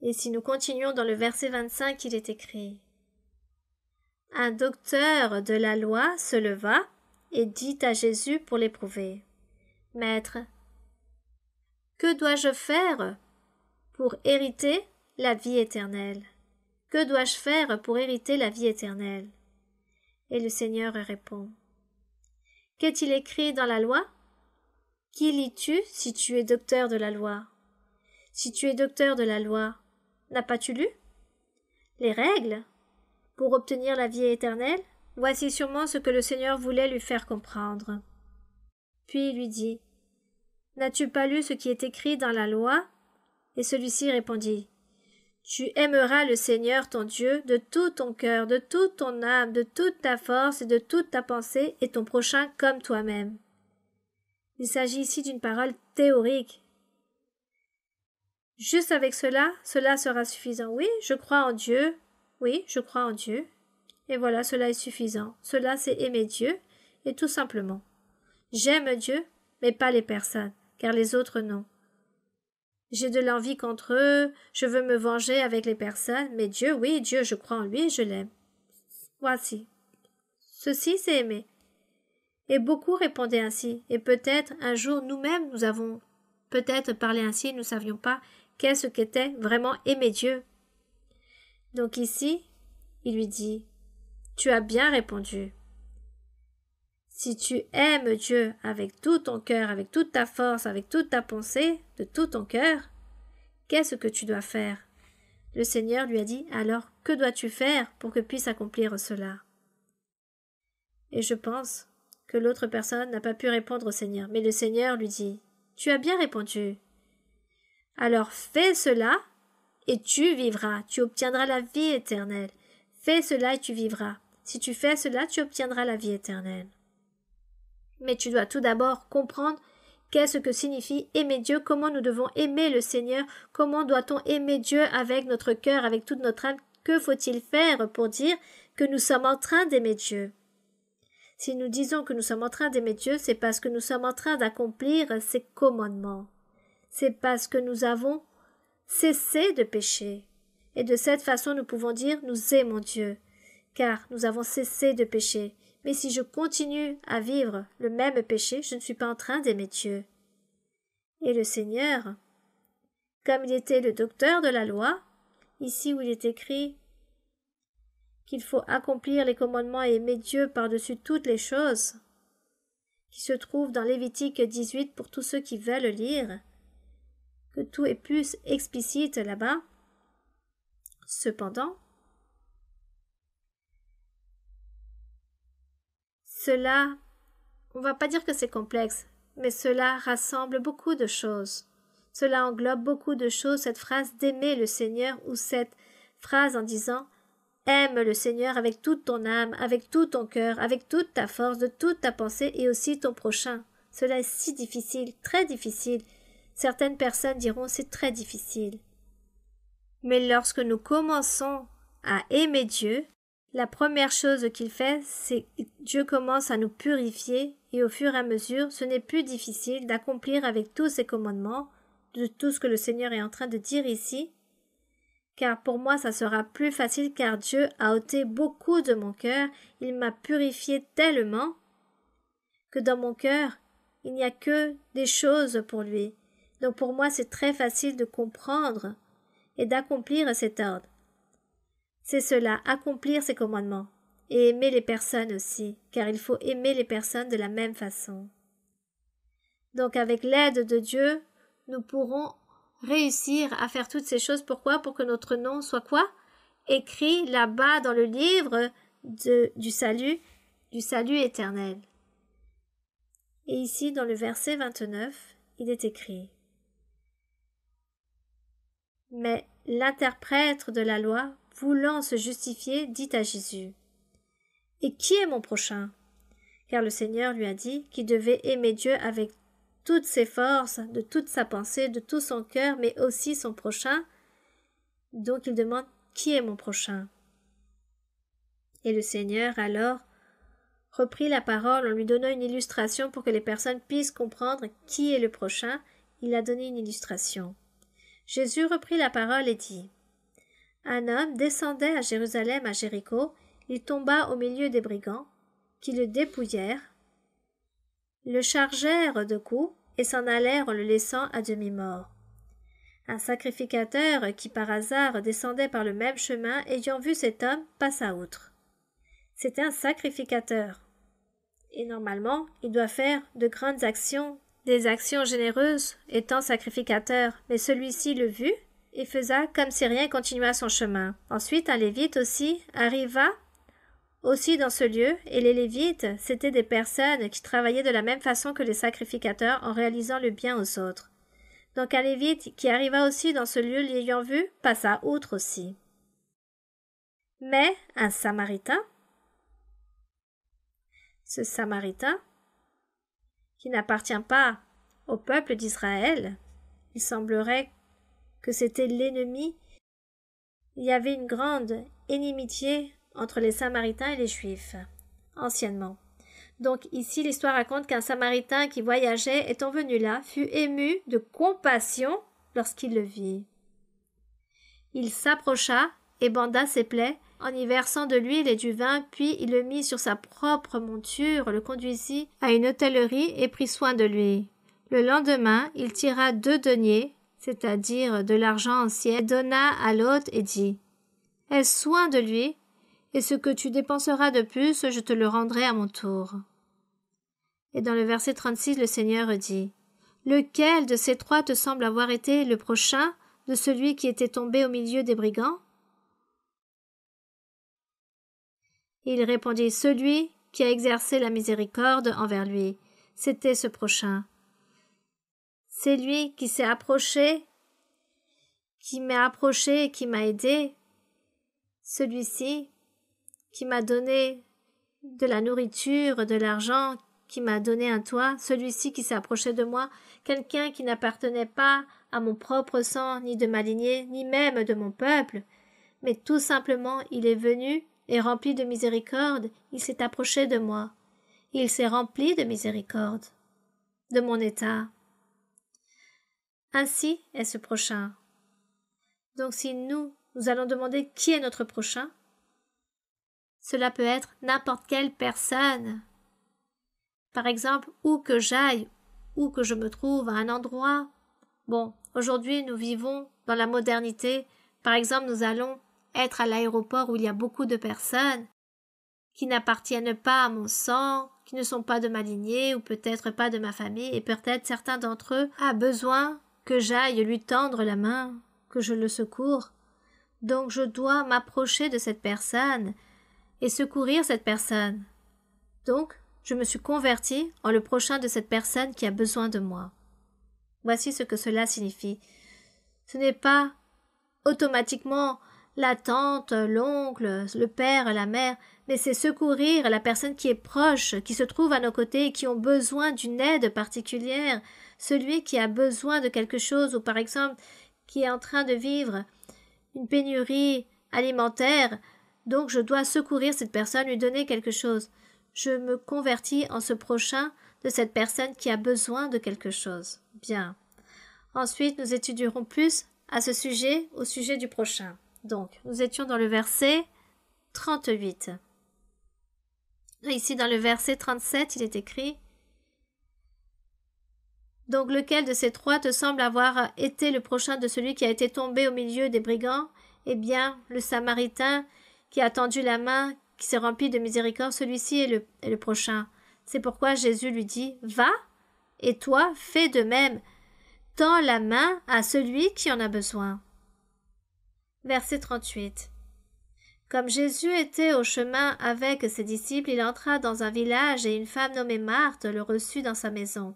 Et si nous continuons dans le verset 25, il est écrit Un docteur de la loi se leva et dit à Jésus pour l'éprouver. « Maître, que dois-je faire pour hériter la vie éternelle? Que dois-je faire pour hériter la vie éternelle? » Et le Seigneur répond. « Qu'est-il écrit dans la loi? Qui lis-tu si tu es docteur de la loi? Si tu es docteur de la loi, n'as pas-tu lu? Les règles pour obtenir la vie éternelle? Voici sûrement ce que le Seigneur voulait lui faire comprendre. » Puis il lui dit, « N'as-tu pas lu ce qui est écrit dans la loi? » Et celui-ci répondit, « Tu aimeras le Seigneur ton Dieu de tout ton cœur, de toute ton âme, de toute ta force et de toute ta pensée, et ton prochain comme toi-même. » Il s'agit ici d'une parole théorique. Juste avec cela sera suffisant. Oui, je crois en Dieu. Oui, je crois en Dieu. Et voilà, cela est suffisant. Cela, c'est aimer Dieu, et tout simplement. J'aime Dieu, mais pas les personnes, car les autres non. J'ai de l'envie contre eux, je veux me venger avec les personnes, mais Dieu, oui, Dieu, je crois en lui et je l'aime. Voici. Ceci, c'est aimer. Et beaucoup répondaient ainsi, et peut-être un jour nous-mêmes nous avons peut-être parlé ainsi, nous ne savions pas qu'est-ce qu'était vraiment aimer Dieu. Donc ici, il lui dit, « Tu as bien répondu. Si tu aimes Dieu avec tout ton cœur, avec toute ta force, avec toute ta pensée, de tout ton cœur, qu'est-ce que tu dois faire? » Le Seigneur lui a dit, « Alors, que dois-tu faire pour que puisse accomplir cela? » Et je pense que l'autre personne n'a pas pu répondre au Seigneur, mais le Seigneur lui dit, « Tu as bien répondu. Alors fais cela et tu vivras, tu obtiendras la vie éternelle. Fais cela et tu vivras. Si tu fais cela, tu obtiendras la vie éternelle. » Mais tu dois tout d'abord comprendre qu'est-ce que signifie aimer Dieu, comment nous devons aimer le Seigneur, comment doit-on aimer Dieu avec notre cœur, avec toute notre âme, que faut-il faire pour dire que nous sommes en train d'aimer Dieu? Si nous disons que nous sommes en train d'aimer Dieu, c'est parce que nous sommes en train d'accomplir ses commandements. C'est parce que nous avons cessé de pécher. Et de cette façon, nous pouvons dire nous aimons Dieu, car nous avons cessé de pécher. Mais si je continue à vivre le même péché, je ne suis pas en train d'aimer Dieu. Et le Seigneur, comme il était le docteur de la loi, ici où il est écrit qu'il faut accomplir les commandements et aimer Dieu par-dessus toutes les choses, qui se trouve dans Lévitique 18 pour tous ceux qui veulent lire, que tout est plus explicite là-bas. Cependant, cela, on ne va pas dire que c'est complexe, mais cela rassemble beaucoup de choses. Cela englobe beaucoup de choses, cette phrase d'aimer le Seigneur ou cette phrase en disant « Aime le Seigneur avec toute ton âme, avec tout ton cœur, avec toute ta force, de toute ta pensée et aussi ton prochain. » Cela est si difficile, très difficile. Certaines personnes diront « c'est très difficile ». Mais lorsque nous commençons à aimer Dieu, la première chose qu'il fait, c'est que Dieu commence à nous purifier et au fur et à mesure, ce n'est plus difficile d'accomplir avec tous ses commandements, de tout ce que le Seigneur est en train de dire ici, car pour moi ça sera plus facile car Dieu a ôté beaucoup de mon cœur, il m'a purifié tellement que dans mon cœur, il n'y a que des choses pour lui. Donc pour moi c'est très facile de comprendre et d'accomplir cet ordre. C'est cela, accomplir ses commandements, et aimer les personnes aussi, car il faut aimer les personnes de la même façon. Donc avec l'aide de Dieu, nous pourrons réussir à faire toutes ces choses. Pourquoi? Pour que notre nom soit quoi? Écrit là-bas dans le livre du salut éternel. Et ici, dans le verset 29, il est écrit: Mais l'interprète de la loi, voulant se justifier, dit à Jésus: Et qui est mon prochain? Car le Seigneur lui a dit qu'il devait aimer Dieu avec toutes ses forces, de toute sa pensée, de tout son cœur, mais aussi son prochain. Donc il demande: Qui est mon prochain? Et le Seigneur alors reprit la parole en lui donnant une illustration pour que les personnes puissent comprendre qui est le prochain. Il a donné une illustration. Jésus reprit la parole et dit: Un homme descendait à Jérusalem à Jéricho, il tomba au milieu des brigands, qui le dépouillèrent, le chargèrent de coups et s'en allèrent en le laissant à demi-mort. Un sacrificateur qui par hasard descendait par le même chemin, ayant vu cet homme, passa outre. C'était un sacrificateur. Et normalement, il doit faire de grandes actions, des actions généreuses, étant sacrificateur. Mais celui-ci le vit et faisa comme si rien, continua son chemin. Ensuite, un lévite aussi arriva aussi dans ce lieu, et les lévites, c'étaient des personnes qui travaillaient de la même façon que les sacrificateurs en réalisant le bien aux autres. Donc un lévite qui arriva aussi dans ce lieu, l'ayant vu, passa outre aussi. Mais un samaritain, ce samaritain, qui n'appartient pas au peuple d'Israël, il semblerait que c'était l'ennemi. Il y avait une grande inimitié entre les Samaritains et les Juifs, anciennement. Donc ici, l'histoire raconte qu'un Samaritain qui voyageait, étant venu là, fut ému de compassion lorsqu'il le vit. Il s'approcha et banda ses plaies, en y versant de l'huile et du vin, puis il le mit sur sa propre monture, le conduisit à une hôtellerie et prit soin de lui. Le lendemain, il tira 2 deniers, c'est-à-dire de l'argent ancien, donna à l'hôte et dit « Aie soin de lui, et ce que tu dépenseras de plus, je te le rendrai à mon tour. » Et dans le verset 36, le Seigneur dit « Lequel de ces 3 te semble avoir été le prochain de celui qui était tombé au milieu des brigands ?» Il répondit « Celui qui a exercé la miséricorde envers lui. » C'était ce prochain. C'est lui qui s'est approché, qui m'a approché et qui m'a aidé. Celui-ci qui m'a donné de la nourriture, de l'argent, qui m'a donné un toit, celui-ci qui s'est approché de moi, quelqu'un qui n'appartenait pas à mon propre sang, ni de ma lignée, ni même de mon peuple, mais tout simplement il est venu et rempli de miséricorde, il s'est approché de moi. Il s'est rempli de miséricorde, de mon état. Ainsi est ce prochain. Donc si nous allons demander qui est notre prochain, cela peut être n'importe quelle personne. Par exemple, où que j'aille, où que je me trouve, à un endroit. Bon, aujourd'hui nous vivons dans la modernité. Par exemple, nous allons être à l'aéroport où il y a beaucoup de personnes qui n'appartiennent pas à mon sang, qui ne sont pas de ma lignée ou peut-être pas de ma famille, et peut-être certains d'entre eux ont besoin que j'aille lui tendre la main, que je le secours. Donc je dois m'approcher de cette personne et secourir cette personne. Donc, je me suis convertie en le prochain de cette personne qui a besoin de moi. Voici ce que cela signifie. Ce n'est pas automatiquement la tante, l'oncle, le père, la mère, mais c'est secourir la personne qui est proche, qui se trouve à nos côtés et qui ont besoin d'une aide particulière, celui qui a besoin de quelque chose ou par exemple qui est en train de vivre une pénurie alimentaire, donc je dois secourir cette personne, lui donner quelque chose. Je me convertis en ce prochain de cette personne qui a besoin de quelque chose. Bien. Ensuite, nous étudierons plus à ce sujet, au sujet du prochain. Donc, nous étions dans le verset 38. Ici, dans le verset 37, il est écrit « Donc, lequel de ces 3 te semble avoir été le prochain de celui qui a été tombé au milieu des brigands? Eh bien, le Samaritain qui a tendu la main, qui s'est rempli de miséricorde, celui-ci est le prochain. C'est pourquoi Jésus lui dit « Va, et toi, fais de même. Tends la main à celui qui en a besoin. » Verset 38. Comme Jésus était au chemin avec ses disciples, il entra dans un village et une femme nommée Marthe le reçut dans sa maison.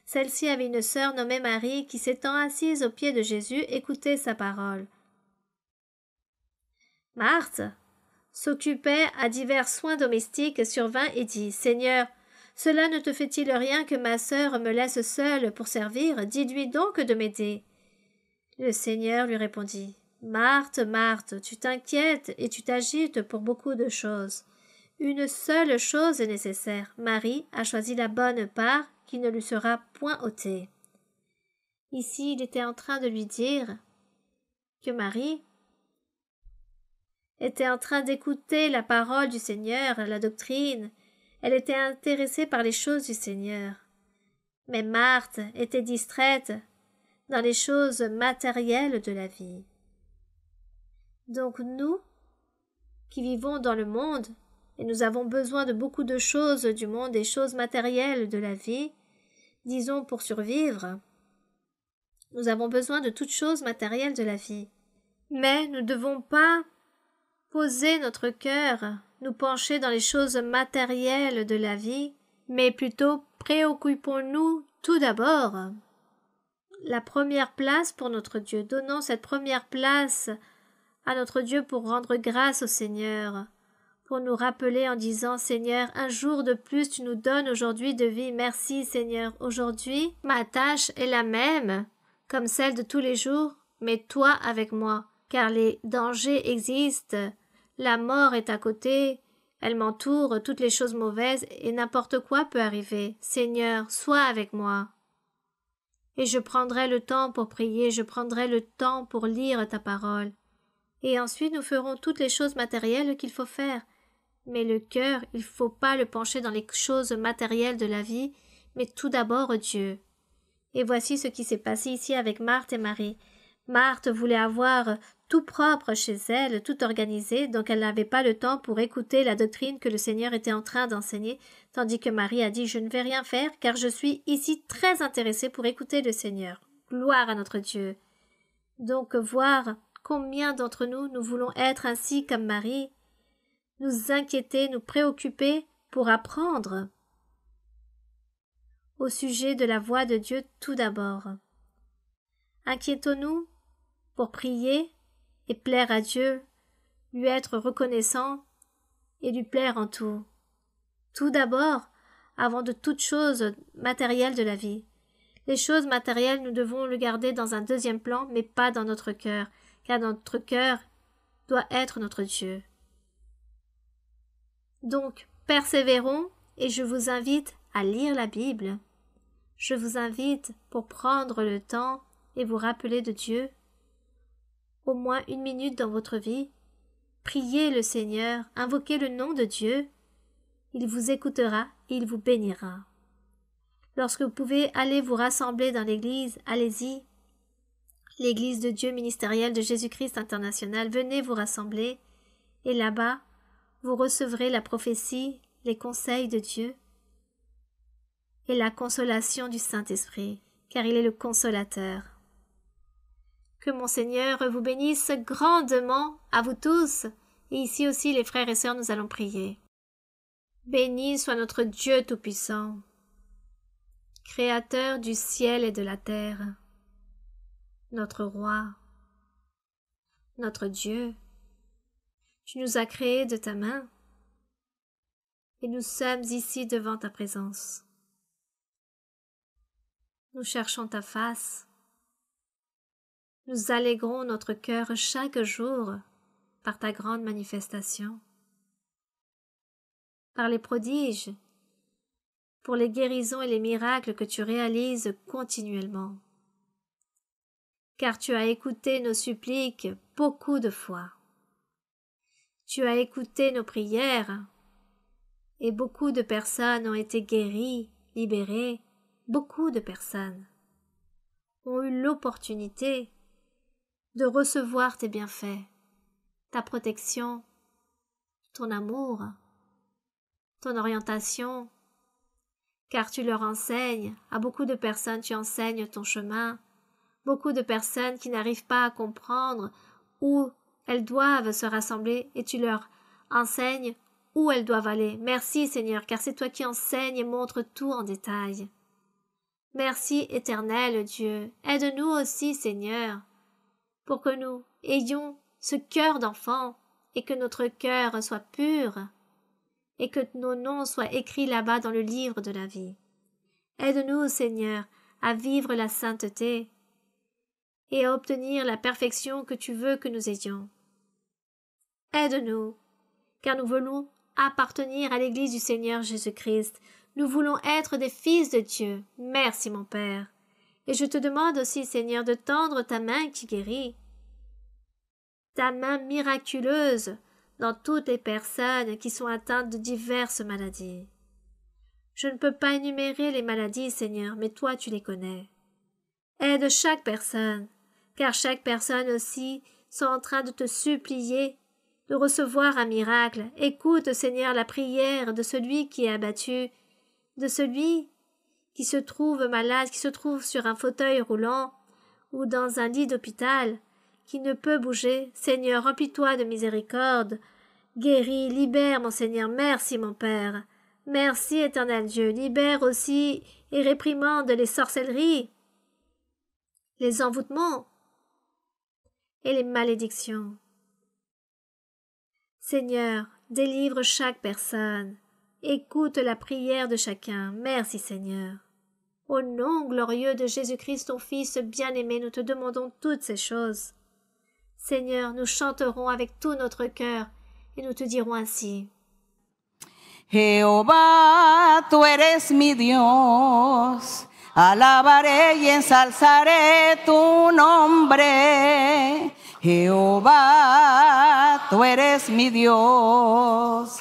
Celle-ci avait une sœur nommée Marie qui, s'étant assise aux pieds de Jésus, écoutait sa parole. Marthe s'occupait à divers soins domestiques, survint et dit « Seigneur, cela ne te fait-il rien que ma sœur me laisse seule pour servir? Dis-lui donc de m'aider. » Le Seigneur lui répondit « Marthe, Marthe, tu t'inquiètes et tu t'agites pour beaucoup de choses. Une seule chose est nécessaire. Marie a choisi la bonne part qui ne lui sera point ôtée. » Ici, il était en train de lui dire que Marie était en train d'écouter la parole du Seigneur, la doctrine. Elle était intéressée par les choses du Seigneur. Mais Marthe était distraite dans les choses matérielles de la vie. Donc nous, qui vivons dans le monde, et nous avons besoin de beaucoup de choses du monde, des choses matérielles de la vie, disons pour survivre, nous avons besoin de toutes choses matérielles de la vie. Mais nous ne devons pas poser notre cœur, nous pencher dans les choses matérielles de la vie, mais plutôt préoccupons-nous tout d'abord la première place pour notre Dieu. Donnons cette première place à notre Dieu pour rendre grâce au Seigneur, pour nous rappeler en disant « Seigneur, un jour de plus tu nous donnes aujourd'hui de vie. Merci Seigneur. Aujourd'hui, ma tâche est la même, comme celle de tous les jours, mais toi avec moi, car les dangers existent, la mort est à côté, elle m'entoure, toutes les choses mauvaises, et n'importe quoi peut arriver. Seigneur, sois avec moi. Et je prendrai le temps pour prier, je prendrai le temps pour lire ta parole. Et ensuite nous ferons toutes les choses matérielles qu'il faut faire. Mais le cœur, il ne faut pas le pencher dans les choses matérielles de la vie, mais tout d'abord Dieu. Et voici ce qui s'est passé ici avec Marthe et Marie. Marthe voulait avoir tout propre chez elle, tout organisé, donc elle n'avait pas le temps pour écouter la doctrine que le Seigneur était en train d'enseigner, tandis que Marie a dit « Je ne vais rien faire, car je suis ici très intéressée pour écouter le Seigneur. Gloire à notre Dieu. » Donc voir combien d'entre nous, nous voulons être ainsi comme Marie, nous inquiéter, nous préoccuper pour apprendre au sujet de la voix de Dieu tout d'abord. Inquiétons-nous pour prier et plaire à Dieu, lui être reconnaissant et lui plaire en tout. Tout d'abord, avant de toute chose matérielle de la vie. Les choses matérielles, nous devons le garder dans un deuxième plan, mais pas dans notre cœur, car notre cœur doit être notre Dieu. Donc, persévérons et je vous invite à lire la Bible. Je vous invite pour prendre le temps et vous rappeler de Dieu. Au moins 1 minute dans votre vie, priez le Seigneur, invoquez le nom de Dieu. Il vous écoutera et il vous bénira. Lorsque vous pouvez aller vous rassembler dans l'église, allez-y. L'église de Dieu ministérielle de Jésus-Christ international, venez vous rassembler et là-bas, vous recevrez la prophétie, les conseils de Dieu et la consolation du Saint-Esprit, car il est le consolateur. Que mon Seigneur vous bénisse grandement à vous tous, et ici aussi les frères et sœurs, nous allons prier. Béni soit notre Dieu Tout-Puissant, Créateur du ciel et de la terre, notre Roi, notre Dieu. Tu nous as créés de ta main, et nous sommes ici devant ta présence. Nous cherchons ta face. Nous allégrons notre cœur chaque jour par ta grande manifestation, par les prodiges, pour les guérisons et les miracles que tu réalises continuellement. Car tu as écouté nos suppliques beaucoup de fois. Tu as écouté nos prières, et beaucoup de personnes ont été guéries, libérées. Beaucoup de personnes ont eu l'opportunité de recevoir tes bienfaits, ta protection, ton amour, ton orientation, car tu leur enseignes, à beaucoup de personnes tu enseignes ton chemin, beaucoup de personnes qui n'arrivent pas à comprendre où elles doivent se rassembler et tu leur enseignes où elles doivent aller. Merci Seigneur, car c'est toi qui enseignes et montres tout en détail. Merci éternel Dieu, aide-nous aussi Seigneur, pour que nous ayons ce cœur d'enfant et que notre cœur soit pur et que nos noms soient écrits là-bas dans le livre de la vie. Aide-nous Seigneur à vivre la sainteté et à obtenir la perfection que tu veux que nous ayons. Aide-nous, car nous voulons appartenir à l'Église du Seigneur Jésus-Christ. Nous voulons être des fils de Dieu. Merci mon Père. Et je te demande aussi, Seigneur, de tendre ta main qui guérit, ta main miraculeuse dans toutes les personnes qui sont atteintes de diverses maladies. Je ne peux pas énumérer les maladies, Seigneur, mais toi tu les connais. Aide chaque personne, car chaque personne aussi sont en train de te supplier de recevoir un miracle. Écoute, Seigneur, la prière de celui qui est abattu, de celui qui se trouve malade, qui se trouve sur un fauteuil roulant ou dans un lit d'hôpital, qui ne peut bouger. Seigneur, remplis-toi de miséricorde. Guéris, libère, mon Seigneur. Merci, mon Père. Merci, éternel Dieu. Libère aussi et réprimande les sorcelleries, les envoûtements et les malédictions. Seigneur, délivre chaque personne. Écoute la prière de chacun. Merci, Seigneur. Au nom glorieux de Jésus-Christ, ton Fils bien-aimé, nous te demandons toutes ces choses. Seigneur, nous chanterons avec tout notre cœur et nous te dirons ainsi. Jehová, tú eres mi Dios, alabaré y ensalzaré tu nombre. Jehová, tú eres mi Dios,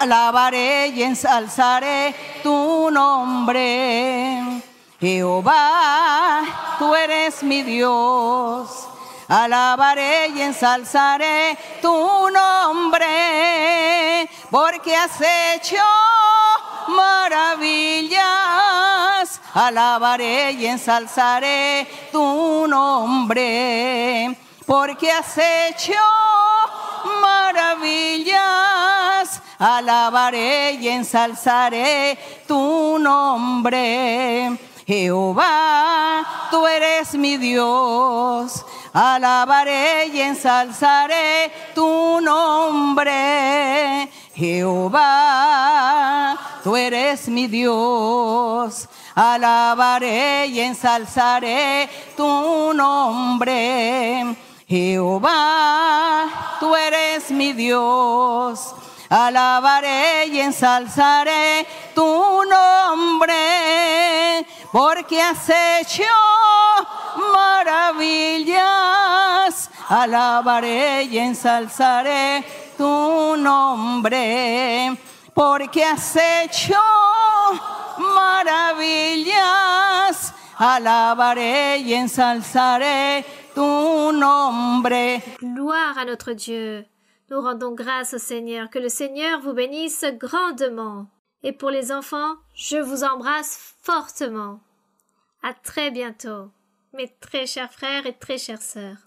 alabaré y ensalzaré tu nombre. Jehová, tú eres mi Dios, alabaré y ensalzaré tu nombre, porque has hecho maravillas. Alabaré y ensalzaré tu nombre, porque has hecho maravillas. Alabaré y ensalzaré tu nombre. Jehová, tú eres mi Dios, alabaré y ensalzaré tu nombre. Jehová, tú eres mi Dios, alabaré y ensalzaré tu nombre. Jehová, tú eres mi Dios, alabaré y ensalzaré tu nombre, porque has hecho maravillas. Alabaré y ensalzaré tu nombre, porque has hecho maravillas. Alabaré y ensalzaré tu nombre. Gloire à notre Dieu. Nous rendons grâce au Seigneur. Que le Seigneur vous bénisse grandement. Et pour les enfants, je vous embrasse fortement. À très bientôt, mes très chers frères et très chères sœurs.